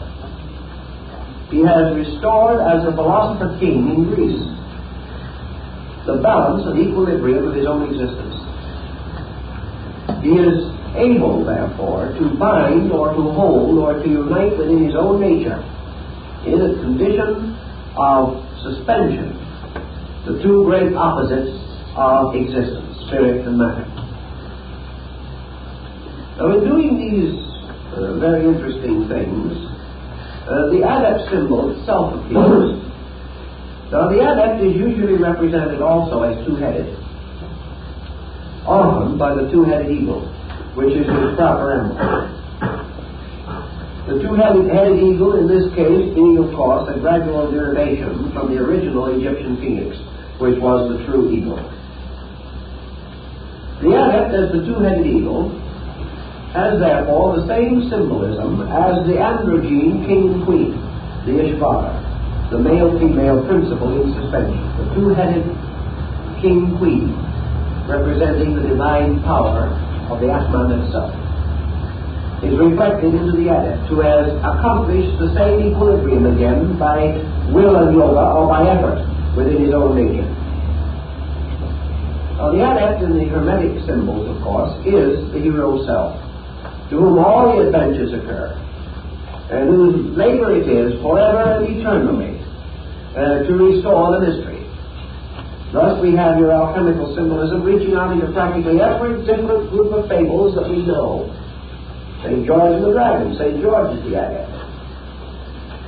He has restored, as a philosopher king in Greece, the balance and equilibrium of his own existence. He is able, therefore, to bind or to hold or to unite within his own nature, in a condition of suspension, the two great opposites of existence, spirit and matter. Now in doing these very interesting things, the adept symbol itself appears. Now the adept is usually represented also as two-headed, often by the two-headed eagle, which is his proper emblem. The two-headed eagle in this case being, of course, a gradual derivation from the original Egyptian phoenix, which was the true eagle. The adept as the two-headed eagle has therefore the same symbolism as the androgyne king and queen, the Ishvara, the male-female principle in suspension, the two-headed king-queen, representing the divine power of the Atman itself, is reflected into the adept, who has accomplished the same equilibrium again by will and yoga, or by effort within his own nature. Now the adept in the Hermetic symbols, of course, is the hero self, to whom all the adventures occur, and whose labor it is forever and eternally to restore the mystery. Thus we have your alchemical symbolism reaching out into practically every different group of fables that we know, St. George and the dragon. St. George is the adept.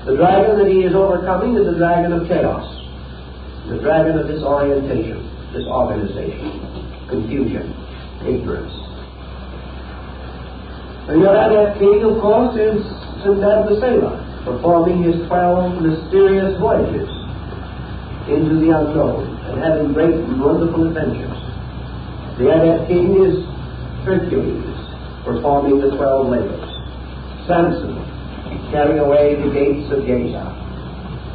The dragon that he is overcoming is the dragon of chaos, the dragon of disorientation, disorganization, confusion, ignorance. And your adept king, of course, is St. Dad the Sailor, performing his 12 mysterious voyages into the unknown and having great and wonderful adventures. The adept king is Hercules, performing the 12 labors. Samson, carrying away the gates of Gaza.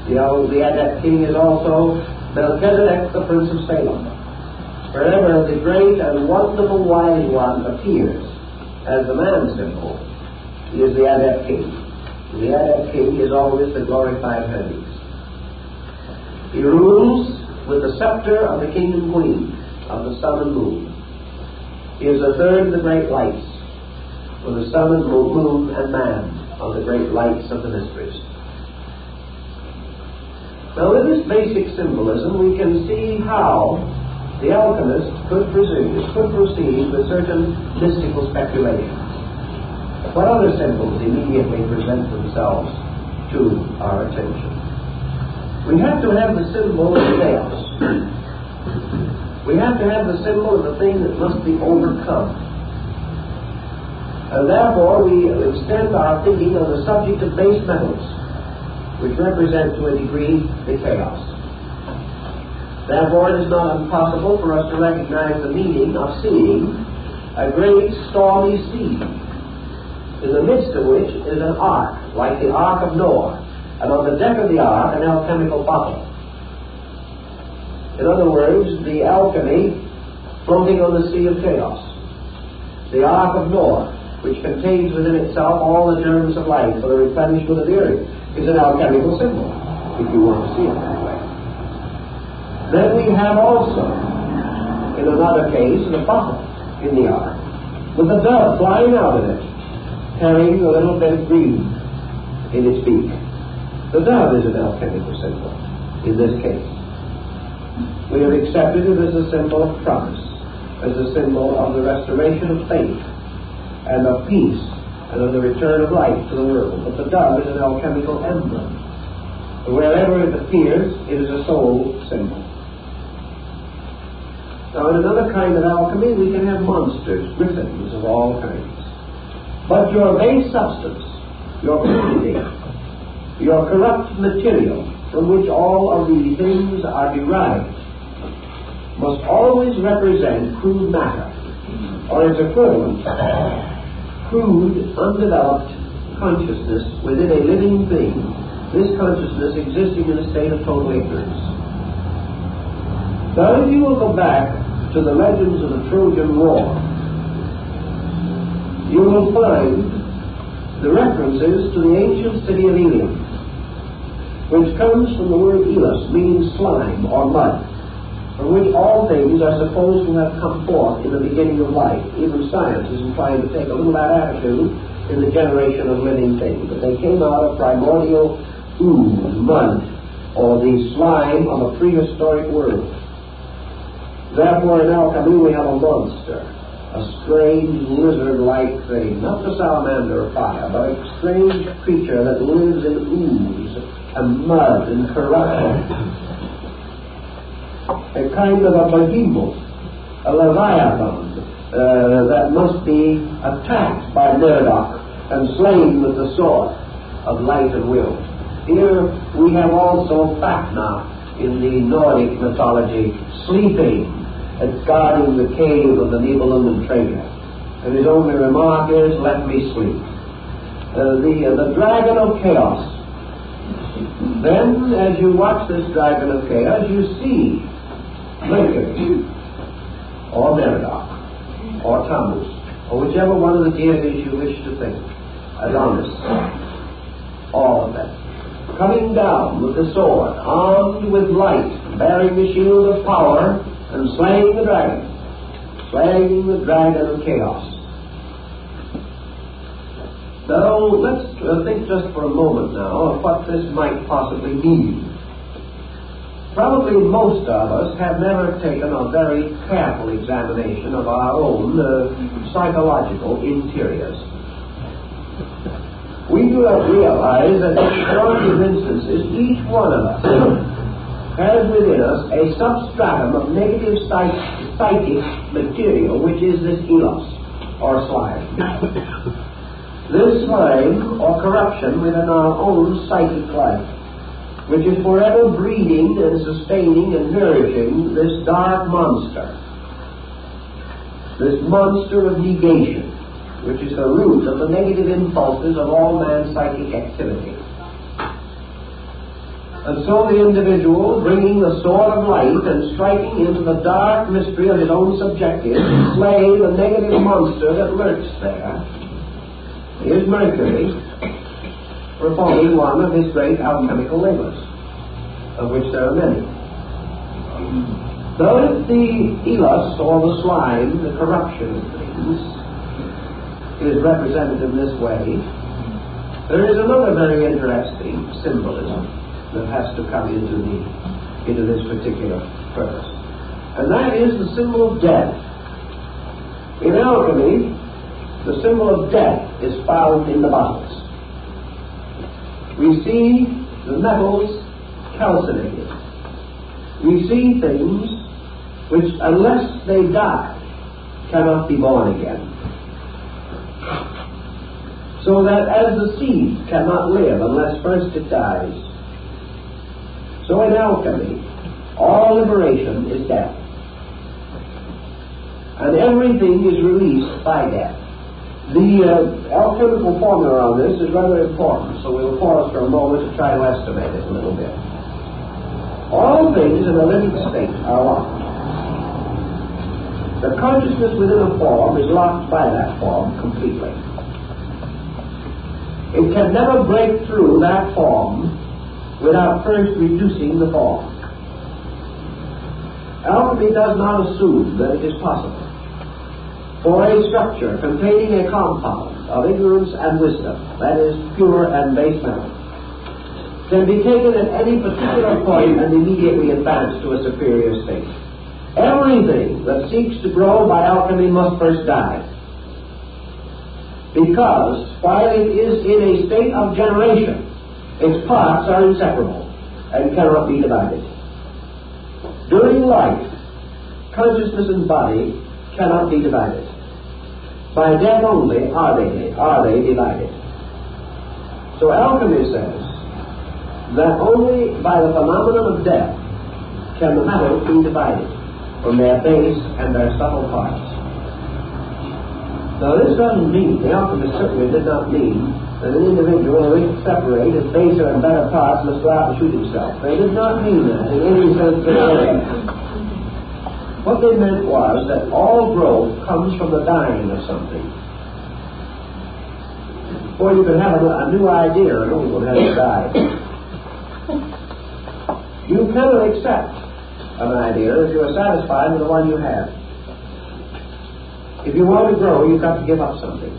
The adept king is also Melchizedek, the Prince of Salem. Wherever the great and wonderful wise one appears as the man symbol, he is the adept king. The adept king is always the glorified Hermes. He rules with the scepter of the king and queen of the sun and moon. He is the third of the great lights, with the sun and moon and man of the great lights of the mysteries. Now, with this basic symbolism, we can see how the alchemist could proceed with certain mystical speculation. What other symbols immediately present themselves to our attention? We have to have the symbol of chaos. We have to have the symbol of the thing that must be overcome. And therefore, we extend our thinking on the subject of base metals, which represent to a degree the chaos. Therefore, it is not impossible for us to recognize the meaning of seeing a great stormy sea, in the midst of which is an ark, like the Ark of Noah, and on the deck of the ark an alchemical bottle. In other words, the alchemy floating on the sea of chaos. The Ark of Noah, which contains within itself all the germs of life for the replenishment of the earth, is an alchemical symbol, if you want to see it that way. Then we have also, in another case, the bottle in the ark, with a dove flying out of it, carrying a little bit of green in its beak. The dove is an alchemical symbol in this case. We have accepted it as a symbol of promise, as a symbol of the restoration of faith and of peace, and of the return of life to the world. But the dove is an alchemical emblem. Wherever it appears, it is a soul symbol. Now, in another kind of alchemy, we can have monsters, griffins of all kinds. But your base substance, your purity, your corrupt material, from which all of these things are derived, must always represent crude matter, or its equivalent, crude, undeveloped consciousness within a living thing, this consciousness existing in a state of total ignorance. Now, if you will go back to the legends of the Trojan War, you will find the references to the ancient city of Ilium, which comes from the word Elis, meaning slime or mud, from which all things are supposed to have come forth in the beginning of life. Even science is inclined to take a little of that attitude in the generation of living things. But they came out of primordial ooze, mud, or the slime of a prehistoric world. Therefore, in alchemy, we have a monster, a strange lizard-like thing, not the salamander of fire, but a strange creature that lives in ooze and mud and corruption. A kind of a behemoth, a leviathan, that must be attacked by Murdoch and slain with the sword of light and will. Here we have also Fafnir in the Nordic mythology, sleeping and guarding the cave of the Nibelungen treasure. And his only remark is, "Let me sleep." The dragon of chaos. Then, as you watch this dragon of chaos, you see Mercury, or Merodach, or Tammuz, or whichever one of the deities you wish to think, Adonis, all of them, coming down with the sword, armed with light, bearing the shield of power, and slaying the dragon of chaos. Now, let's think just for a moment now of what this might possibly mean. Probably most of us have never taken a very careful examination of our own psychological interiors. we do not realize that in the majority of instances, each one of us has within us a substratum of negative psychic material, which is this elos, or slime. This slime, or corruption, within our own psychic life, which is forever breeding and sustaining and nourishing this dark monster, this monster of negation, which is the root of the negative impulses of all man's psychic activity. And so the individual, bringing the sword of light and striking into the dark mystery of his own subjective, slay the negative monster that lurks there, is Mercury performing one of his great alchemical labors, of which there are many. Though if the elos, or the slime, the corruption of things, is represented in this way, there is another very interesting symbolism that has to come into this particular purpose. And that is the symbol of death. In alchemy, the symbol of death is found in the bottles. We see the metals calcinated. We see things which, unless they die, cannot be born again. So that as the seed cannot live unless first it dies, so in alchemy, all liberation is death. And everything is released by death. The alchemical formula on this is rather important, so we'll pause for a moment to try to estimate it a little bit. All things in a living state are locked. The consciousness within a form is locked by that form completely. It can never break through that form without first reducing the form. Alchemy does not assume that it is possible for a structure containing a compound of ignorance and wisdom, that is, pure and base metal, can be taken at any particular point and immediately advance to a superior state. Everything that seeks to grow by alchemy must first die. Because while it is in a state of generation, its parts are inseparable and cannot be divided. During life, consciousness and body cannot be divided. By death only are they divided. So alchemy says that only by the phenomenon of death can the metals be divided from their base and their subtle parts. Now this doesn't mean, the alchemist certainly did not mean, that an individual who wishes to separate his baser and better parts must go out and shoot himself. They did not mean that in any sense of the word. What they meant was that all growth comes from the dying of something. Or you could have a new idea and old one has to die. You cannot accept an idea if you are satisfied with the one you have. If you want to grow, you've got to give up something.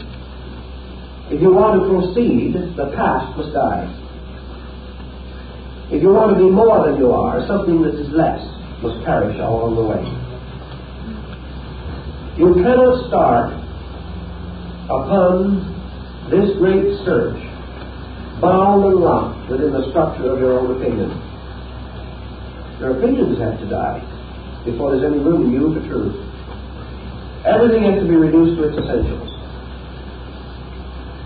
If you want to proceed, the past must die. If you want to be more than you are, something that is less must perish along the way. You cannot start upon this great search bound and locked within the structure of your own opinion. Your opinions have to die before there's any room in you for truth. Everything has to be reduced to its essentials.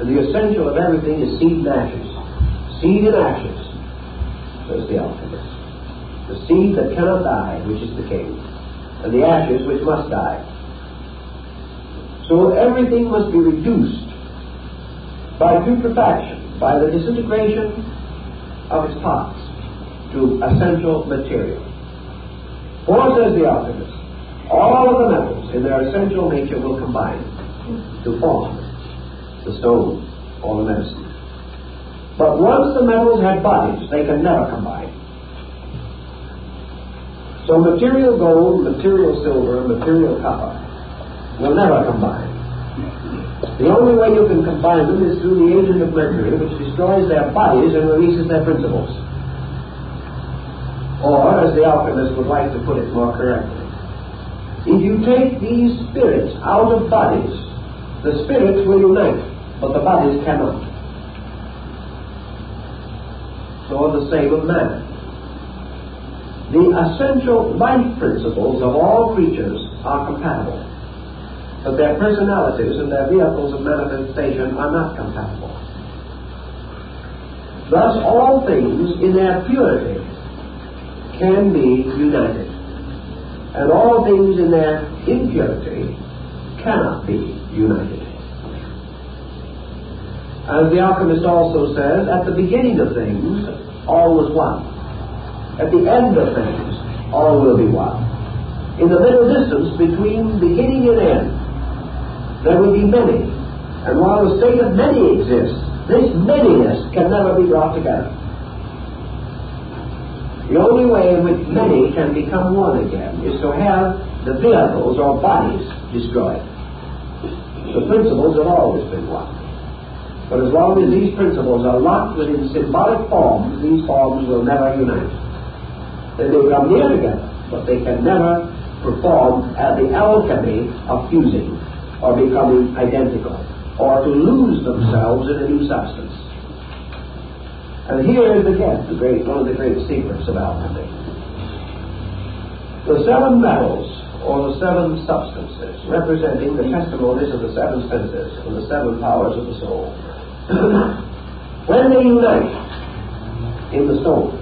And the essential of everything is seed and ashes. Seed and ashes, says the alchemist. The seed that cannot die, which is the king, and the ashes which must die. So everything must be reduced by putrefaction, by the disintegration of its parts to essential material. For, says the alchemist, all of the metals in their essential nature will combine to form the stone or the medicine. But once the metals have bodies, they can never combine. So material gold, material silver, material copper will never combine. The only way you can combine them is through the agent of mercury, which destroys their bodies and releases their principles. Or, as the alchemist would like to put it more correctly, if you take these spirits out of bodies, the spirits will unite but the bodies cannot. So the same of man. The essential life principles of all creatures are compatible, but their personalities and their vehicles of manifestation are not compatible. Thus, all things in their purity can be united, and all things in their impurity cannot be united. As the alchemist also says, at the beginning of things, all was one. At the end of things, all will be one. In the middle distance between beginning and end, there will be many. And while the state of many exists, this manyness can never be brought together. The only way in which many can become one again is to have the vehicles or bodies destroyed. The principles have always been one. But as long as these principles are locked within symbolic forms, these forms will never unite. They may come near together, but they can never perform the alchemy of fusing or becoming identical, or to lose themselves in a new substance. And here is again one of the great secrets of alchemy. The seven metals, or the seven substances, representing the testimonies of the seven senses and the seven powers of the soul, when they unite in the soul,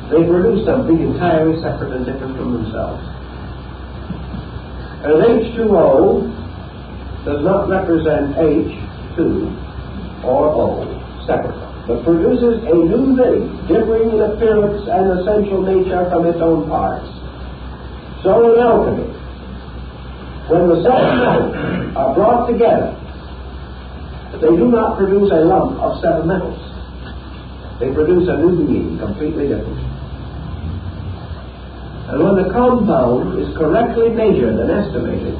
they produce something entirely separate and different from themselves. And H2O does not represent H2 or O separately, but produces a new thing, differing in appearance and essential nature from its own parts. So in alchemy, when the seven metals are brought together, they do not produce a lump of seven metals. They produce a new being, completely different. And when the compound is correctly measured and estimated,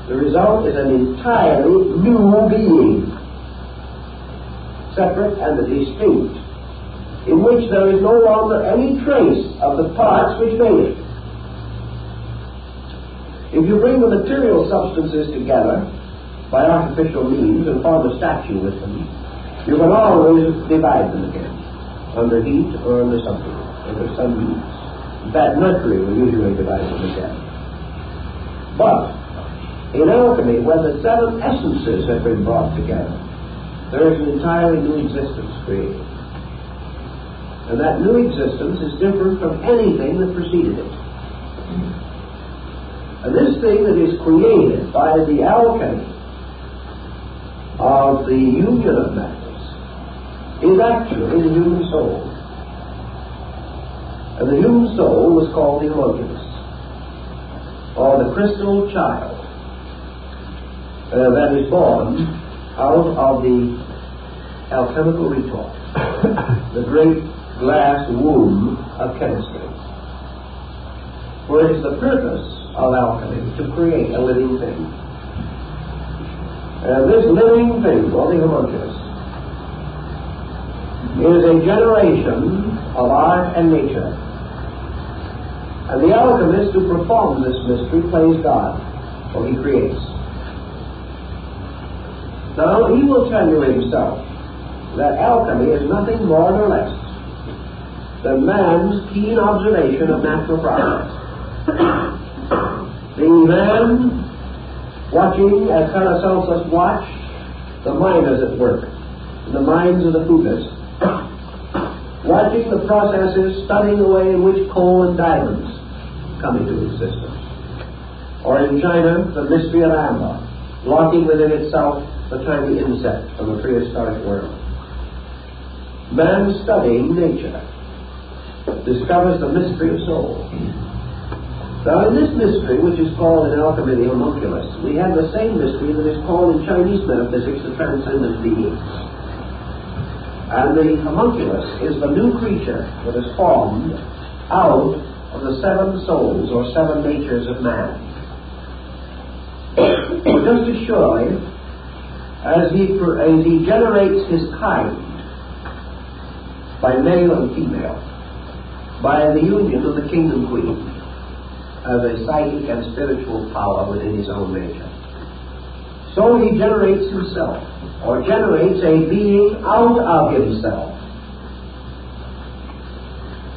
the result is an entirely new being, separate and distinct, in which there is no longer any trace of the parts which made it. If you bring the material substances together by artificial means and form a statue with them, you can always divide them again, under heat or under something, under some heat. In fact, mercury will usually divide them again. But in alchemy, when the seven essences have been brought together, there is an entirely new existence created. And that new existence is different from anything that preceded it. And this thing that is created by the alchemy of the union of metals is actually the human soul. And the human soul was called the homunculus, or the crystal child, that is born out of the alchemical retort, the great glass womb of chemistry. For it is the purpose of alchemy to create a living thing. And this living thing, or the homunculus, is a generation of art and nature. And the alchemist who performs this mystery plays God, for he creates. Now, he will tell you himself that alchemy is nothing more nor less than man's keen observation of natural process. The man watching, as Paracelsus watched, the miners at work, in the mines of the Buddhists, watching the processes, studying the way in which coal and diamonds come into existence. Or in China, the mystery of amber, locking within itself the tiny insect from the prehistoric world. Man studying nature discovers the mystery of soul. Now, in this mystery, which is called in alchemy the homunculus, we have the same mystery that is called in Chinese metaphysics the transcendent being. And the homunculus is the new creature that is formed out of the seven souls or seven natures of man. Just as surely as he generates his kind by male and female, by the union of the king and queen, as a psychic and spiritual power within his own nature,
So he generates himself, or generates a being out of himself,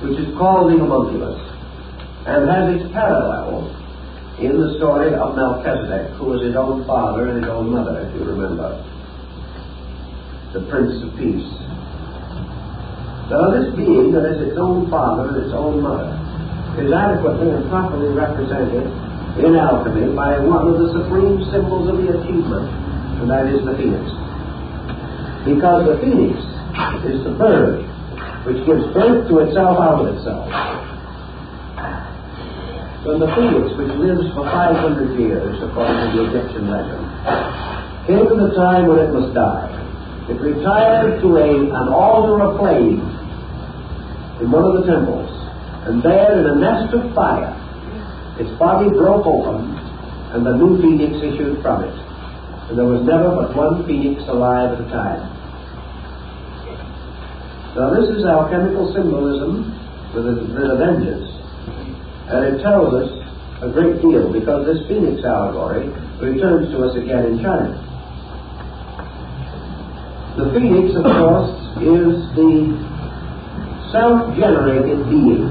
which is called the homunculus, and has its parallel in the story of Melchizedek, who was his own father and his own mother, if you remember, the Prince of Peace. Now, this being that is its own father and its own mother is adequately and properly represented in alchemy by one of the supreme symbols of the achievement, and that is the phoenix. Because the phoenix is the bird which gives birth to itself out of itself. When the phoenix, which lives for 500 years, according to the Egyptian legend, came to the time when it must die, it retired to an altar of flame in one of the temples, and there, in a nest of fire, its body broke open, and the new phoenix issued from it. And there was never but one phoenix alive at a time. Now, this is alchemical symbolism with a vengeance. And it tells us a great deal, because this phoenix allegory returns to us again in China. The phoenix, of course, is the self-generated being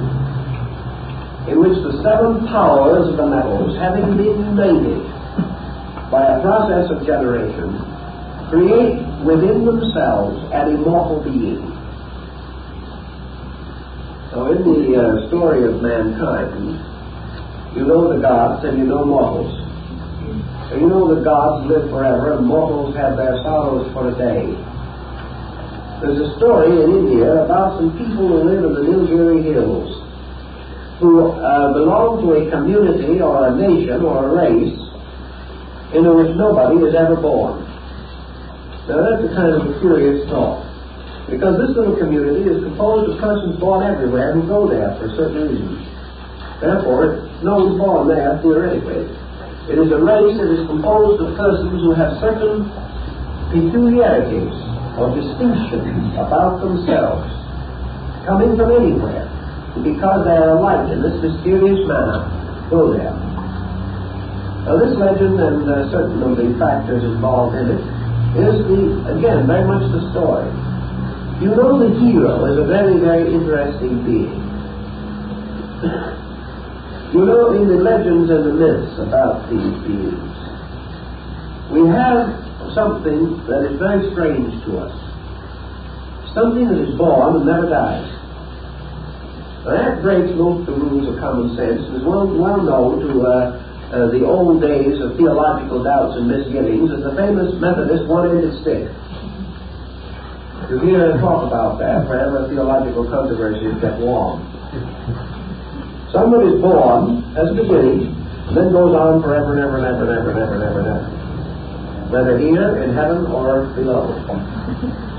in which the seven powers of the metals, having been united by a process of generation, create within themselves an immortal being. So in the story of mankind, you know the gods and you know mortals. So you know the gods live forever and mortals have their sorrows for a day. There's a story in India about some people who live in the Nilgiri Hills who belong to a community or a nation or a race in which nobody is ever born. Now that's a kind of a curious thought, because this little community is composed of persons born everywhere who go there for certain reasons. Therefore, no one's born there theoretically. It is a race that is composed of persons who have certain peculiarities or distinctions about themselves, coming from anywhere, because they are alike in this mysterious manner, go there. Now this legend and certain of the factors involved in it is again, very much the story. You know the hero is a very, very interesting being. You know, in the legends and the myths about these beings, we have something that is very strange to us. Something that is born and never dies. Now that breaks most of the rules of common sense and is well known to the old days of theological doubts and misgivings as the famous Methodist one-ended stick. You hear talk about that wherever theological controversies get warm. Someone is born as a beginning, and then goes on forever and ever and ever and ever and ever and ever and ever, whether here in heaven or below.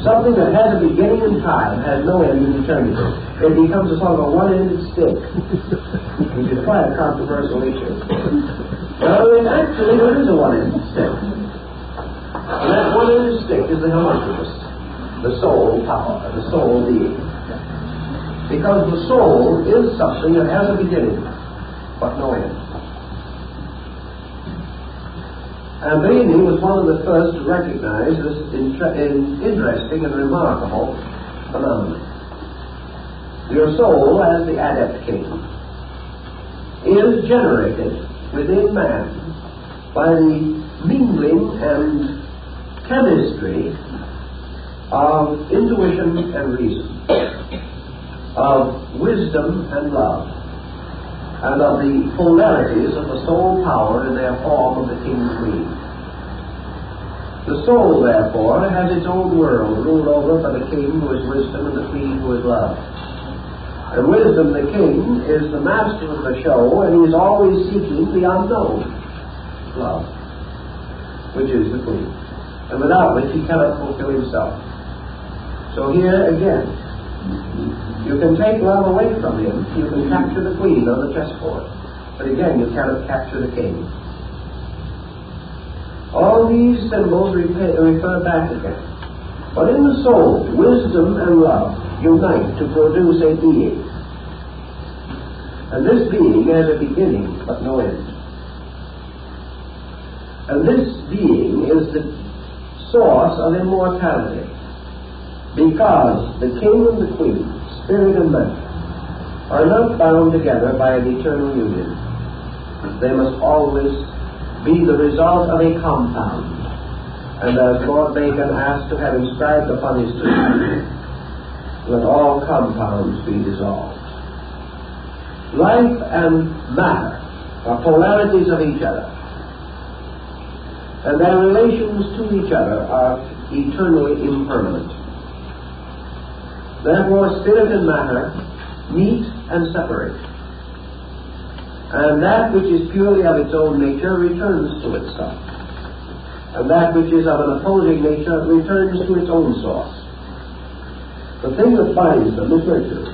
Something that has a beginning in time has no end in eternity. It becomes a sort of a one-ended stick, which is quite a controversial issue. Well, actually, there is a one-ended stick. And that one-ended stick is the homunculus, the soul power, the soul being. Because the soul is something that has a beginning, but no end. And Bellini was one of the first to recognize this interesting and remarkable phenomenon. Your soul, as the adept king, is generated within man by the mingling and chemistry of intuition and reason, of wisdom and love, and of the polarities of the soul power in their form of the king and queen. The soul, therefore, has its own world, ruled over by the king who is wisdom and the queen who is love. And wisdom, the king, is the master of the show, and he is always seeking the unknown, love, which is the queen, and without which he cannot fulfill himself. So here again, you can take love away from him, you can capture the queen on the chessboard, but again, you cannot capture the king. All these symbols refer back again. But in the soul, wisdom and love unite to produce a being. And this being has a beginning, but no end. And this being is the source of immortality, because the king and the queen, spirit and matter, are not bound together by an eternal union. They must always be the result of a compound. And as Lord Bacon asked to have inscribed upon his tomb, let all compounds be dissolved. Life and matter are polarities of each other, and their relations to each other are eternally impermanent. Therefore, spirit and matter meet and separate, and that which is purely of its own nature returns to itself, and that which is of an opposing nature returns to its own source. The thing that binds them is virtue,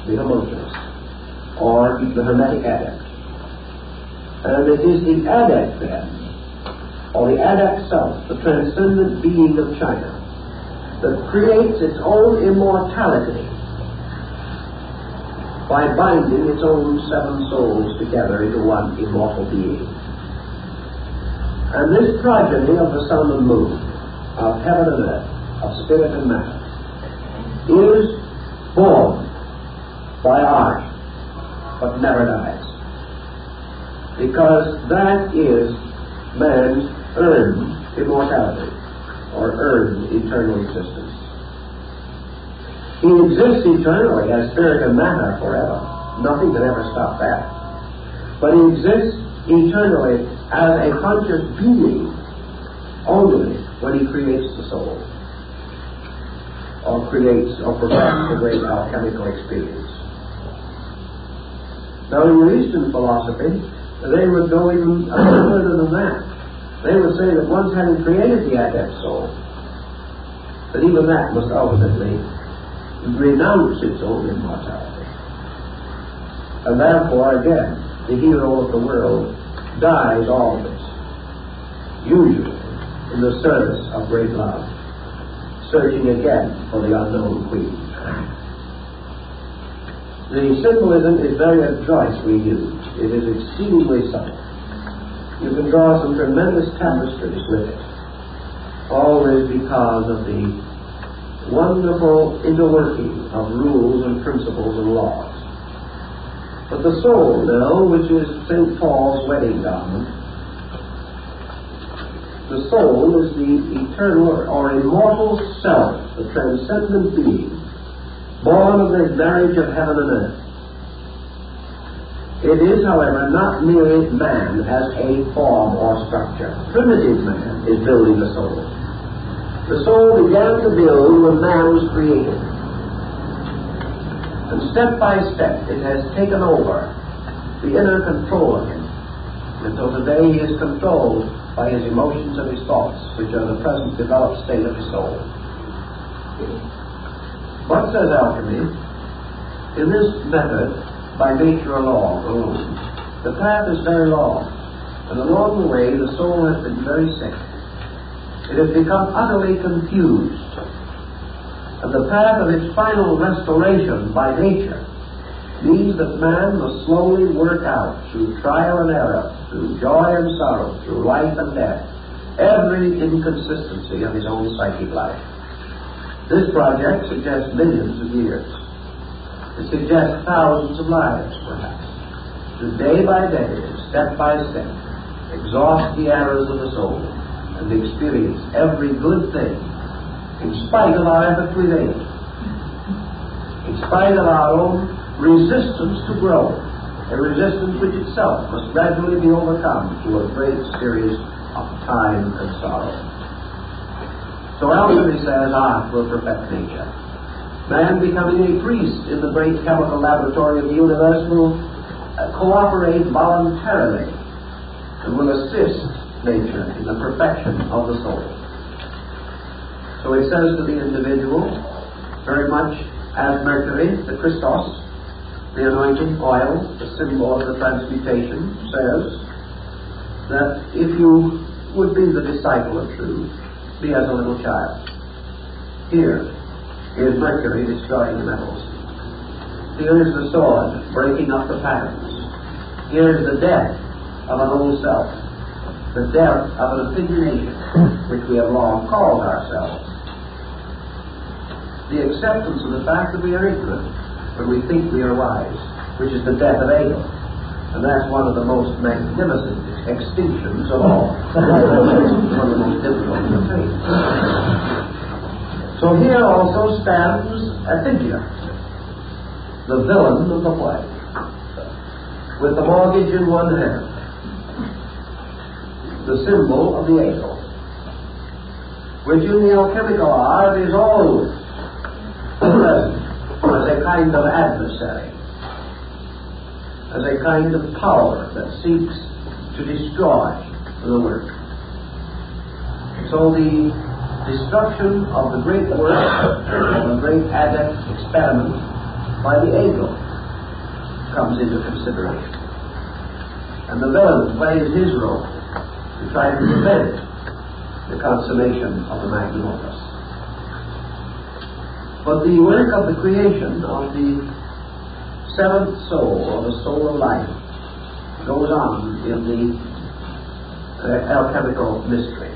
the homunculus, or the Hermetic adept. And it is the adept then, or the adept self, the transcendent being of China, that creates its own immortality by binding its own seven souls together into one immortal being. And this progeny of the sun and moon, of heaven and earth, of spirit and matter, is born by art, but never dies, because that is man's earned immortality, or earned eternal existence. He exists eternally as spirit and matter forever. Nothing can ever stop that. But he exists eternally as a conscious being only when he creates the soul, or creates or provides the great alchemical experience. Now, in your Eastern philosophy, they would go even further than that. They would say that once having created the adept soul, that even that must ultimately renounce its own immortality. And therefore, again, the hero of the world dies always, usually in the service of great love, searching again for the unknown queen. The symbolism is very adroitly used. It is exceedingly subtle. You can draw some tremendous tapestries with it, always because of the wonderful interworking of rules and principles and laws. But the soul now, which is St. Paul's wedding garment, the soul is the eternal or immortal self, the transcendent being, born of the marriage of heaven and earth. It is, however, not merely man as a form or structure. Primitive man is building the soul. The soul began to build when man was created. And step by step it has taken over the inner control of him, until today he is controlled by his emotions and his thoughts, which are the present developed state of his soul. But, says Alchemy, in this method, by nature or law alone, the path is very long, and along the way the soul has been very sick. It has become utterly confused, and the path of its final restoration by nature means that man must slowly work out, through trial and error, through joy and sorrow, through life and death, every inconsistency of his own psychic life. This project suggests millions of years. It suggests thousands of lives, perhaps, to day by day, step by step, exhaust the errors of the soul and experience every good thing, in spite of our effort to evade it, in spite of our own resistance to grow, a resistance which itself must gradually be overcome through a great series of time and sorrow. So Alchemy says art will perfect nature. Man, becoming a priest in the great chemical laboratory of the universe, will cooperate voluntarily and will assist nature in the perfection of the soul. So it says to the individual, very much as Mercury, the Christos, the anointing oil, the symbol of the transmutation, says that if you would be the disciple of truth, be as a little child. Here is Mercury destroying the metals. Here is the sword breaking up the patterns. Here is the death of an old self. the death of an opinionation, which we have long called ourselves. The acceptance of the fact that we are ignorant when we think we are wise, which is the death of ego. And that's one of the most magnificent extinctions of all. One of the most difficult to attain. So here also stands a figure, the villain of the play, with the mortgage in one hand, the symbol of the ego, which in the alchemical art is always present as a kind of adversary, as a kind of power that seeks to destroy the work. So the destruction of the great work, of the great adept experiment by the ego comes into consideration. And the villain plays his role to try to prevent the consummation of the magnum opus. But the work of the creation of the seventh soul, or the soul of life, goes on in the alchemical mystery.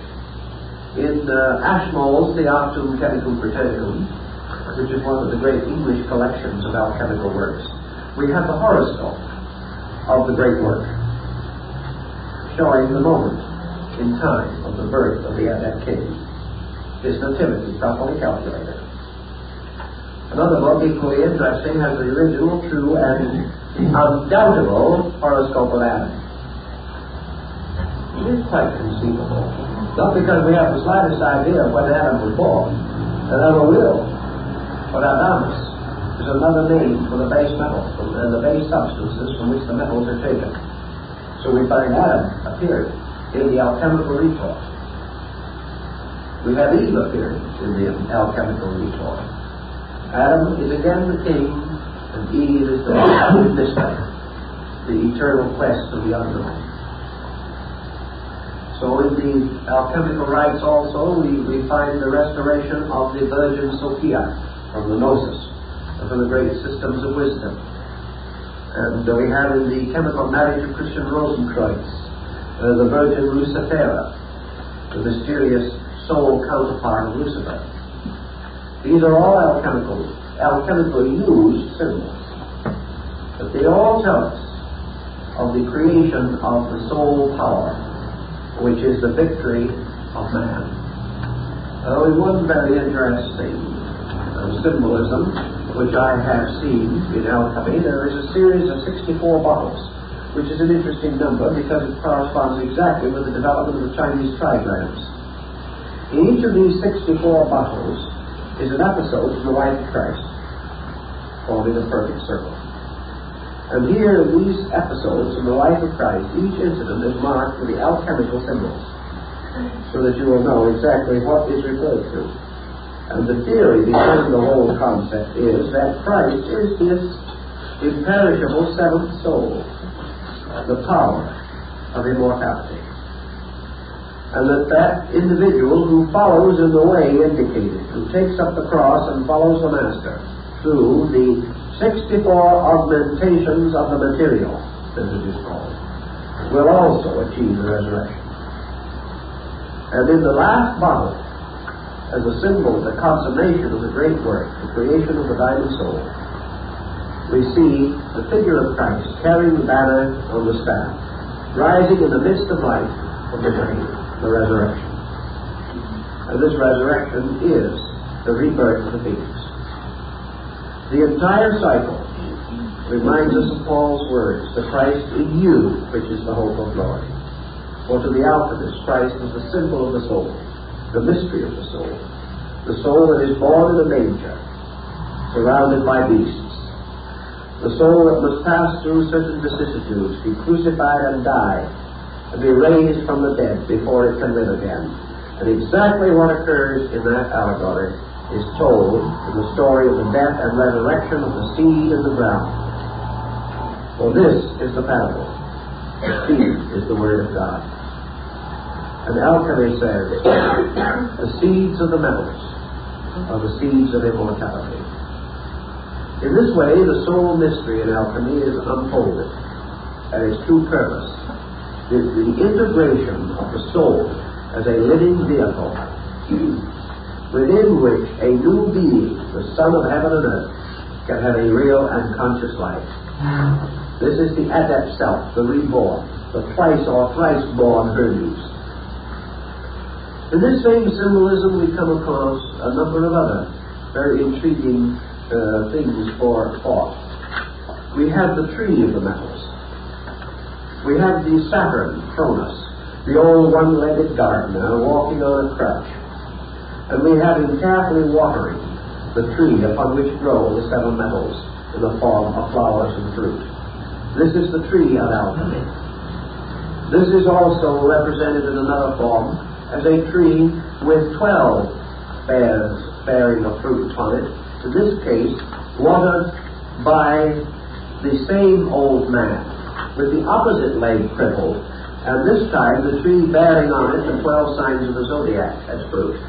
In Ashmole's Theoptum Chemicum Britannicum, which is one of the great English collections of alchemical works, we have the horoscope of the great work, showing the moment in time of the birth of the adept king, his nativity properly calculated. Another book, equally interesting, has the original, true, and undoubtable horoscope of Adam. It is quite conceivable. Not because we have the slightest idea of when Adam was born, and never will, but Adamus is another name for the base metal and the base substances from which the metals are taken. So we find Adam appeared in the alchemical retort. We have Eve appearing in the alchemical retort. Adam is again the king, and Eve is the mystery, the eternal quest of the unknown. So in the alchemical rites also, we find the restoration of the Virgin Sophia from the Gnosis, and from the great systems of wisdom. And we have in the chemical marriage of Christian Rosenkreuz, the Virgin Lucifera, the mysterious soul counterpart of Lucifer. These are all alchemically used symbols. But they all tell us of the creation of the soul power, which is the victory of man. There is one very interesting symbolism which I have seen in alchemy. There is a series of 64 bottles, which is an interesting number because it corresponds exactly with the development of the Chinese trigrams. In each of these 64 bottles is an episode from the life of Christ, forming a perfect circle. And here, in these episodes from the life of Christ, each incident is marked with the alchemical symbols, so that you will know exactly what is referred to. And the theory behind the whole concept is that Christ is this imperishable seventh soul, the power of immortality. And that individual who follows in the way indicated, who takes up the cross and follows the Master through the 64 augmentations of the material, as it is called, will also achieve the resurrection. And in the last bottle, as a symbol of the consummation of the great work, the creation of the diamond soul, we see the figure of Christ carrying the banner on the staff, rising in the midst of life from the grave, the resurrection. And this resurrection is the rebirth of the phoenix. The entire cycle reminds us of Paul's words, the Christ in you, which is the hope of glory. For to the alchemist, Christ is the symbol of the soul, the mystery of the soul that is born in a manger, surrounded by beasts, the soul that must pass through certain vicissitudes, be crucified and die, and be raised from the dead before it can live again. And exactly what occurs in that allegory is told in the story of the death and resurrection of the seed in the ground. For this is the parable. The seed is the Word of God. And alchemy says, the seeds of the metals are the seeds of immortality. In this way, the soul mystery in alchemy is unfolded at its true purpose, the integration of the soul as a living vehicle within which a new being, the Son of heaven and earth, can have a real and conscious life. This is the adept self, the reborn, the twice or thrice born Hermes. In this same symbolism we come across a number of other very intriguing things for thought. We have the tree of the metals. We have the Saturn, Cronus, the old one-legged gardener walking on a crutch. And we have him carefully watering the tree upon which grow the seven metals in the form of flowers and fruit. This is the tree of alchemy. This is also represented in another form as a tree with 12 bears bearing a fruit upon it. In this case, watered by the same old man, with the opposite leg crippled, and this time the tree bearing on it the 12 signs of the zodiac as fruit.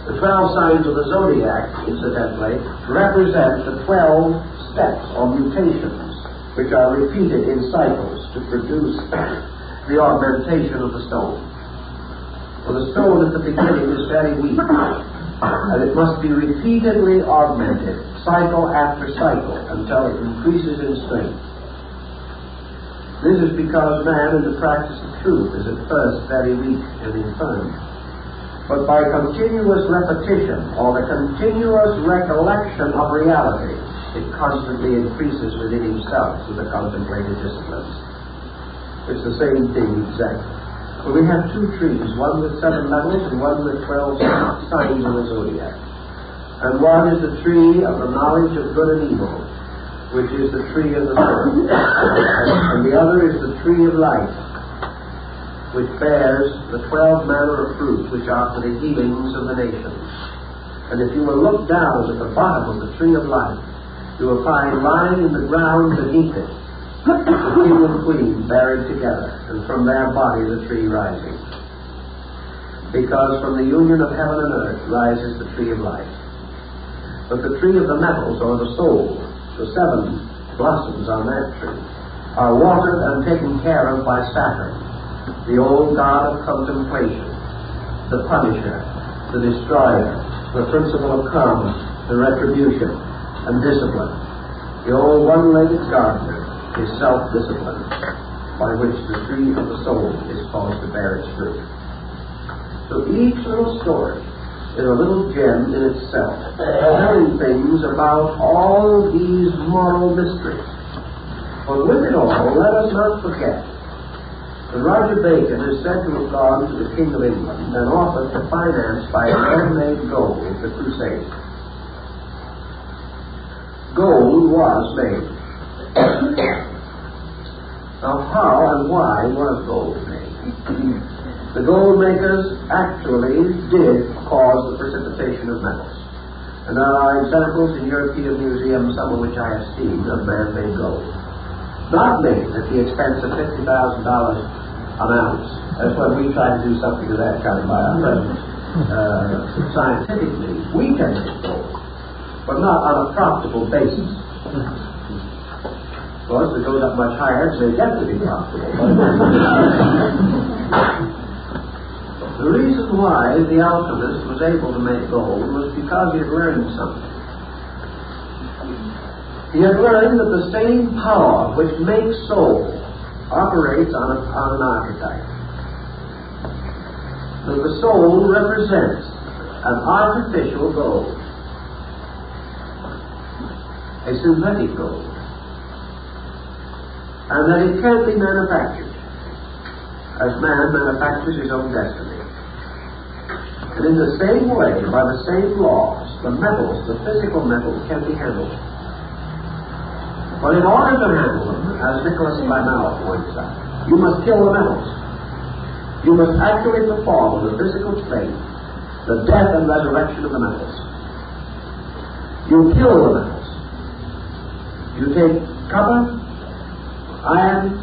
The 12 signs of the zodiac, incidentally, represent the 12 steps or mutations which are repeated in cycles to produce the augmentation of the stone. For the stone at the beginning is very weak, and it must be repeatedly augmented, cycle after cycle, until it increases in strength. This is because man in the practice of truth is at first very weak and infirm. But by continuous repetition or the continuous recollection of reality, it constantly increases within himself through the contemplative disciplines. It's the same thing exactly. So we have two trees, one with 7 metals and one with 12 signs of the zodiac. And one is the tree of the knowledge of good and evil, which is the tree of the soul. And the other is the tree of life, which bears the 12 manner of fruit, which are for the healings of the nations. And if you will look down at the bottom of the tree of life, you will find lying in the ground beneath it the king and queen buried together, and from their body the tree rising. Because from the union of heaven and earth rises the tree of life. But the tree of the metals, or the soul, the 7 blossoms on that tree, are watered and taken care of by Saturn, the old god of contemplation, the punisher, the destroyer, the principle of karma, the retribution, and discipline. The old one-legged gardener is self-discipline, by which the tree of the soul is caused to bear its fruit. So each little story is a little gem in itself, telling things about all these moral mysteries. But with it all, let us not forget that Roger Bacon is said to have gone to the King of England and offered to finance by man-made gold the crusade. Gold was made. Now, how and why was gold made? The gold makers actually did cause the precipitation of metals. And there are examples in European museums, some of which I have seen, of man-made gold. Not made at the expense of $50,000 an ounce. That's when we try to do something of that kind by our present scientific means. We can make gold, but not on a profitable basis. Of course, if it goes up much higher, it may get to be profitable. The reason why the alchemist was able to make gold was because he had learned something. He had learned that the same power which makes soul operates on an archetype. That the soul represents an artificial gold, a synthetic gold, and that it can be manufactured as man manufactures his own destiny. And in the same way, by the same laws, the metals, the physical metals, can be handled. But in order to handle them, as Nicholas Flamel points out, you must kill the metals. You must actually perform in the physical state the death and resurrection of the metals. You kill the metals. You take copper, iron,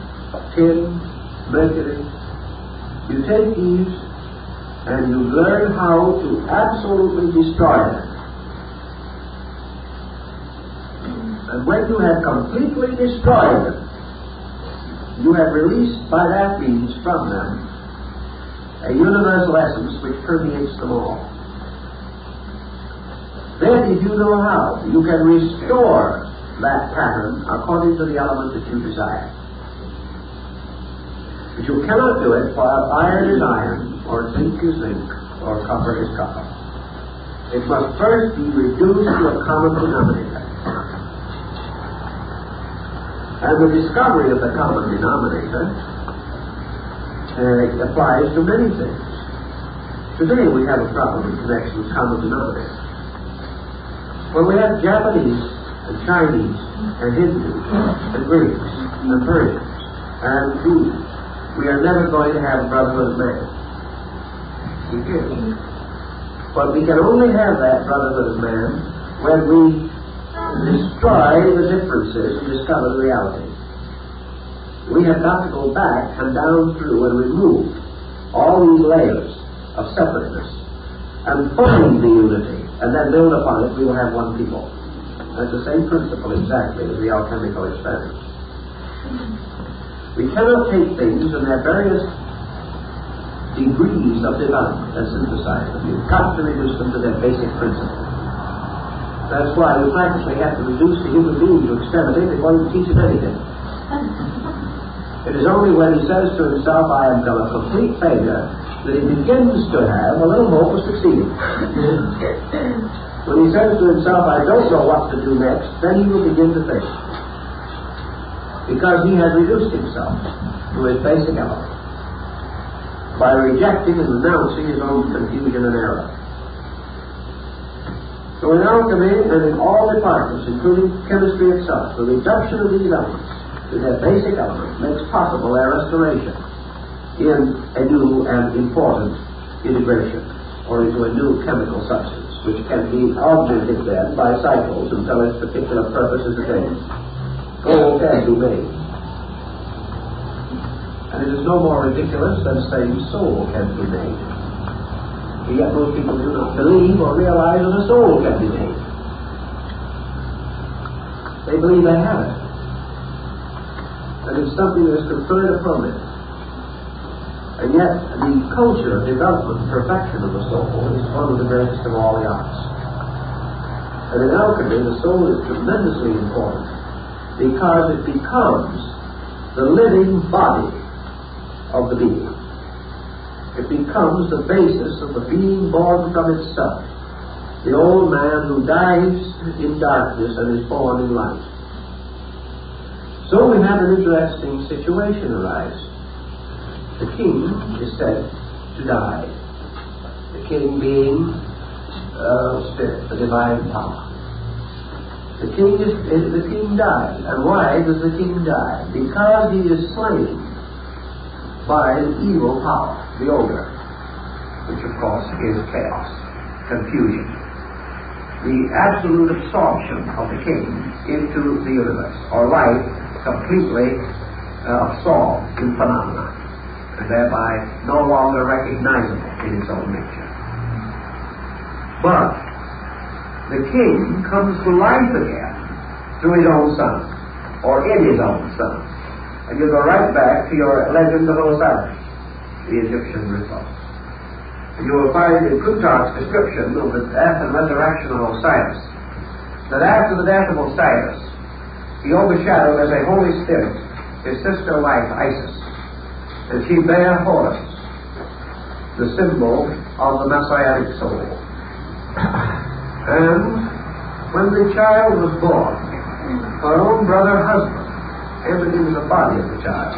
tin, mercury. You take these and you learn how to absolutely destroy them. And when you have completely destroyed them, you have released by that means from them a universal essence which permeates them all. Then, if you know how, you can restore that pattern according to the element that you desire. But you cannot do it while iron is iron, or zinc is zinc, or copper is copper. It must first be reduced to a common denominator. And the discovery of the common denominator applies to many things. Today we have a problem in connection with common denominator. When we have Japanese and Chinese and Hindus and Greeks and Persians and Jews, we are never going to have brotherhood of man. We can't. But we can only have that brotherhood of man when we destroy the differences and discover the reality. We have got to go back and down through and remove all these layers of separateness and find the unity, and then build upon it. We will have one people. That's the same principle exactly as the alchemical experiment. We cannot take things in their various degrees of development and synthesize them. You've got to reduce them to their basic principle. That's why you practically have to reduce the human being to extremity before you teach him anything. It is only when he says to himself, I am a complete failure, that he begins to have a little hope of succeeding. When he says to himself, I don't know what to do next, then he will begin to think. Because he has reduced himself to his basic element by rejecting and renouncing his own confusion and error. So in alchemy and in all departments, including chemistry itself, the reduction of these elements to their basic element makes possible their restoration in a new and important integration, or into a new chemical substance, which can be augmented then by cycles until its particular purpose is attained. Gold can be made. And it is no more ridiculous than saying soul can be made. And yet most people do not believe or realize that a soul can be made. They believe they have it. And it's something that is conferred upon it. And yet the culture, development, perfection of the soul is one of the greatest of all the arts. And in alchemy, the soul is tremendously important because it becomes the living body of the being. It becomes the basis of the being born from itself, the old man who dies in darkness and is born in light. So we have an interesting situation arise. The king is said to die. The king being spirit, the divine power. The king dies. And why does the king die? Because he is slain by an evil power, the ogre, which of course is chaos, confusion, the absolute absorption of the king into the universe, or life completely absorbed in phenomena, and thereby no longer recognizable in its own nature. But the king comes to life again through his own son, or in his own son. And you go right back to your legend of Osiris, the Egyptian ritual. And you will find in Plutarch's description of the death and resurrection of Osiris, that after the death of Osiris, he overshadowed as a holy spirit his sister wife Isis, and she bare Horus, the symbol of the Messianic soul. And when the child was born, her own brother husband entered into the body of the child.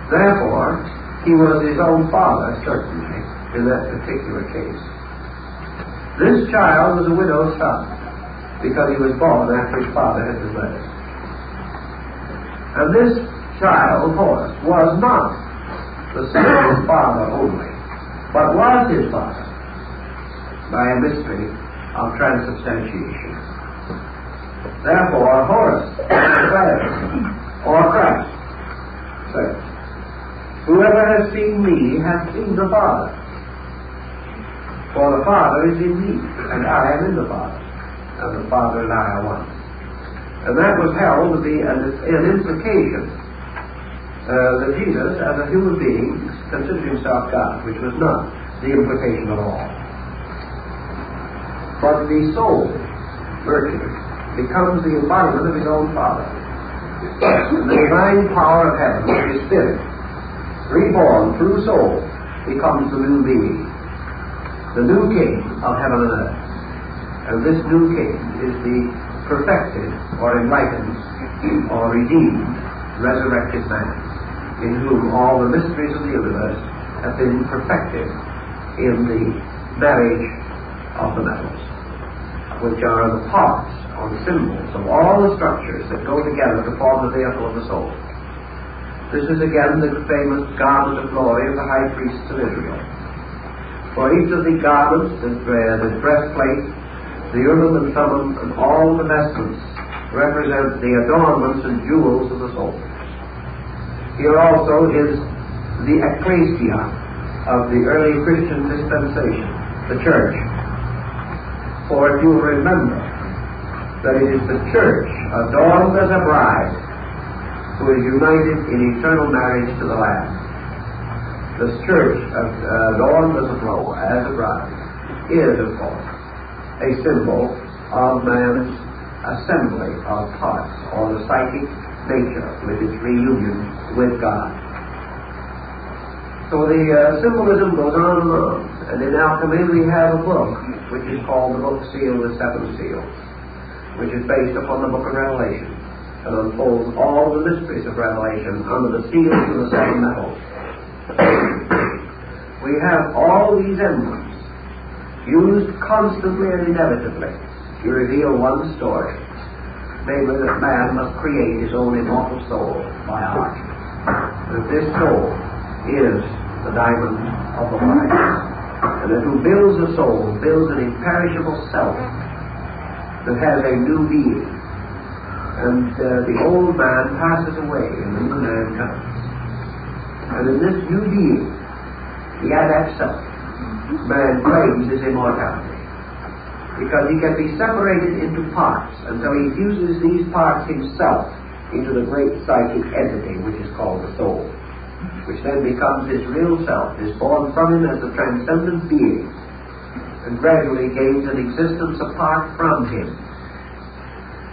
Therefore, he was his own father, certainly, in that particular case. This child was a widow's son, because he was born after his father had been murdered. And this child, Horus, was not the son of his father only, but was his father by a mystery of transubstantiation. Therefore, Horus declares, or Christ says, whoever has seen me has seen the Father. For the Father is in me, and I am in the Father, and the Father and I are one. And that was held to be an implication that Jesus, as a human being, considered himself God, which was not the implication at all. But the soul, Mercury, becomes the embodiment of his own Father. And the divine power of heaven, his spirit, reborn through soul, becomes the new being, the new king of heaven and earth. And this new king is the perfected or enlightened or redeemed resurrected man, in whom all the mysteries of the universe have been perfected in the marriage of the metals, which are the parts or symbols of all the structures that go together to form the vehicle of the soul. This is again the famous garment of glory of the high priests of Israel. For each of the garments, the breastplate, the urim and thummim, and all the vestments represent the adornments and jewels of the soul. Here also is the ecclesia of the early Christian dispensation, the church. For if you remember that it is the church adorned as a bride who is united in eternal marriage to the Lamb. The church adorned as a bride is, of course, a symbol of man's assembly of parts, or the psychic nature with its reunion with God. So the symbolism goes on and on. And in alchemy we have a book which is called the Book Sealed with Seven Seals, which is based upon the Book of Revelation and unfolds all the mysteries of Revelation under the seals of the seven metals. We have all these emblems used constantly and inevitably to reveal one story, namely that man must create his own immortal soul by art. That this soul is the diamond of the light, and that who builds a soul builds an imperishable self that has a new being, and the old man passes away and the new man comes. And in this new being, the adept self, man claims his immortality, because he can be separated into parts, and so he fuses these parts himself into the great psychic entity which is called the soul, which then becomes his real self, is born from him as a transcendent being, and gradually gains an existence apart from him.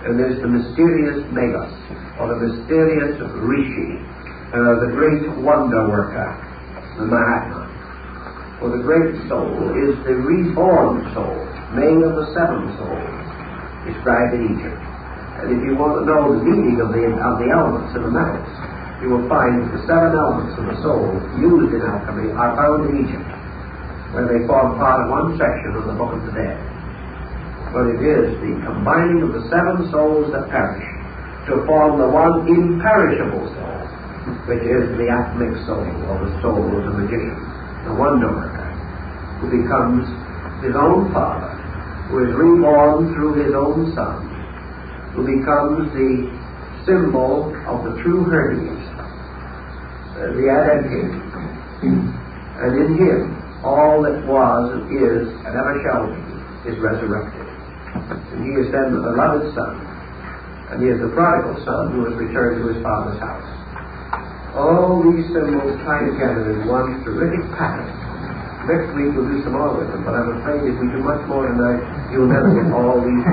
And there's the mysterious Magus, or the mysterious Rishi, the great wonder worker, the Mahatma. For the great soul is the reborn soul, made of the seven souls described in Egypt. And if you want to know the meaning of the elements and the metals, you will find that the seven elements of the soul used in alchemy are found in Egypt, where they form part of one section of the Book of the Dead. But it is the combining of the seven souls that perish to form the one imperishable soul, which is the atomic soul, or the soul of the magician, the wonder worker, who becomes his own father, who is reborn through his own son, who becomes the symbol of the true Hermes, the adept king. And in him, all that was and is and ever shall be is resurrected. And he is then the beloved son, and he is the prodigal son who has returned to his father's house. All these symbols tie together in one terrific pattern. Next week we'll do some more with them, but I'm afraid if we do much more tonight, you'll never get all these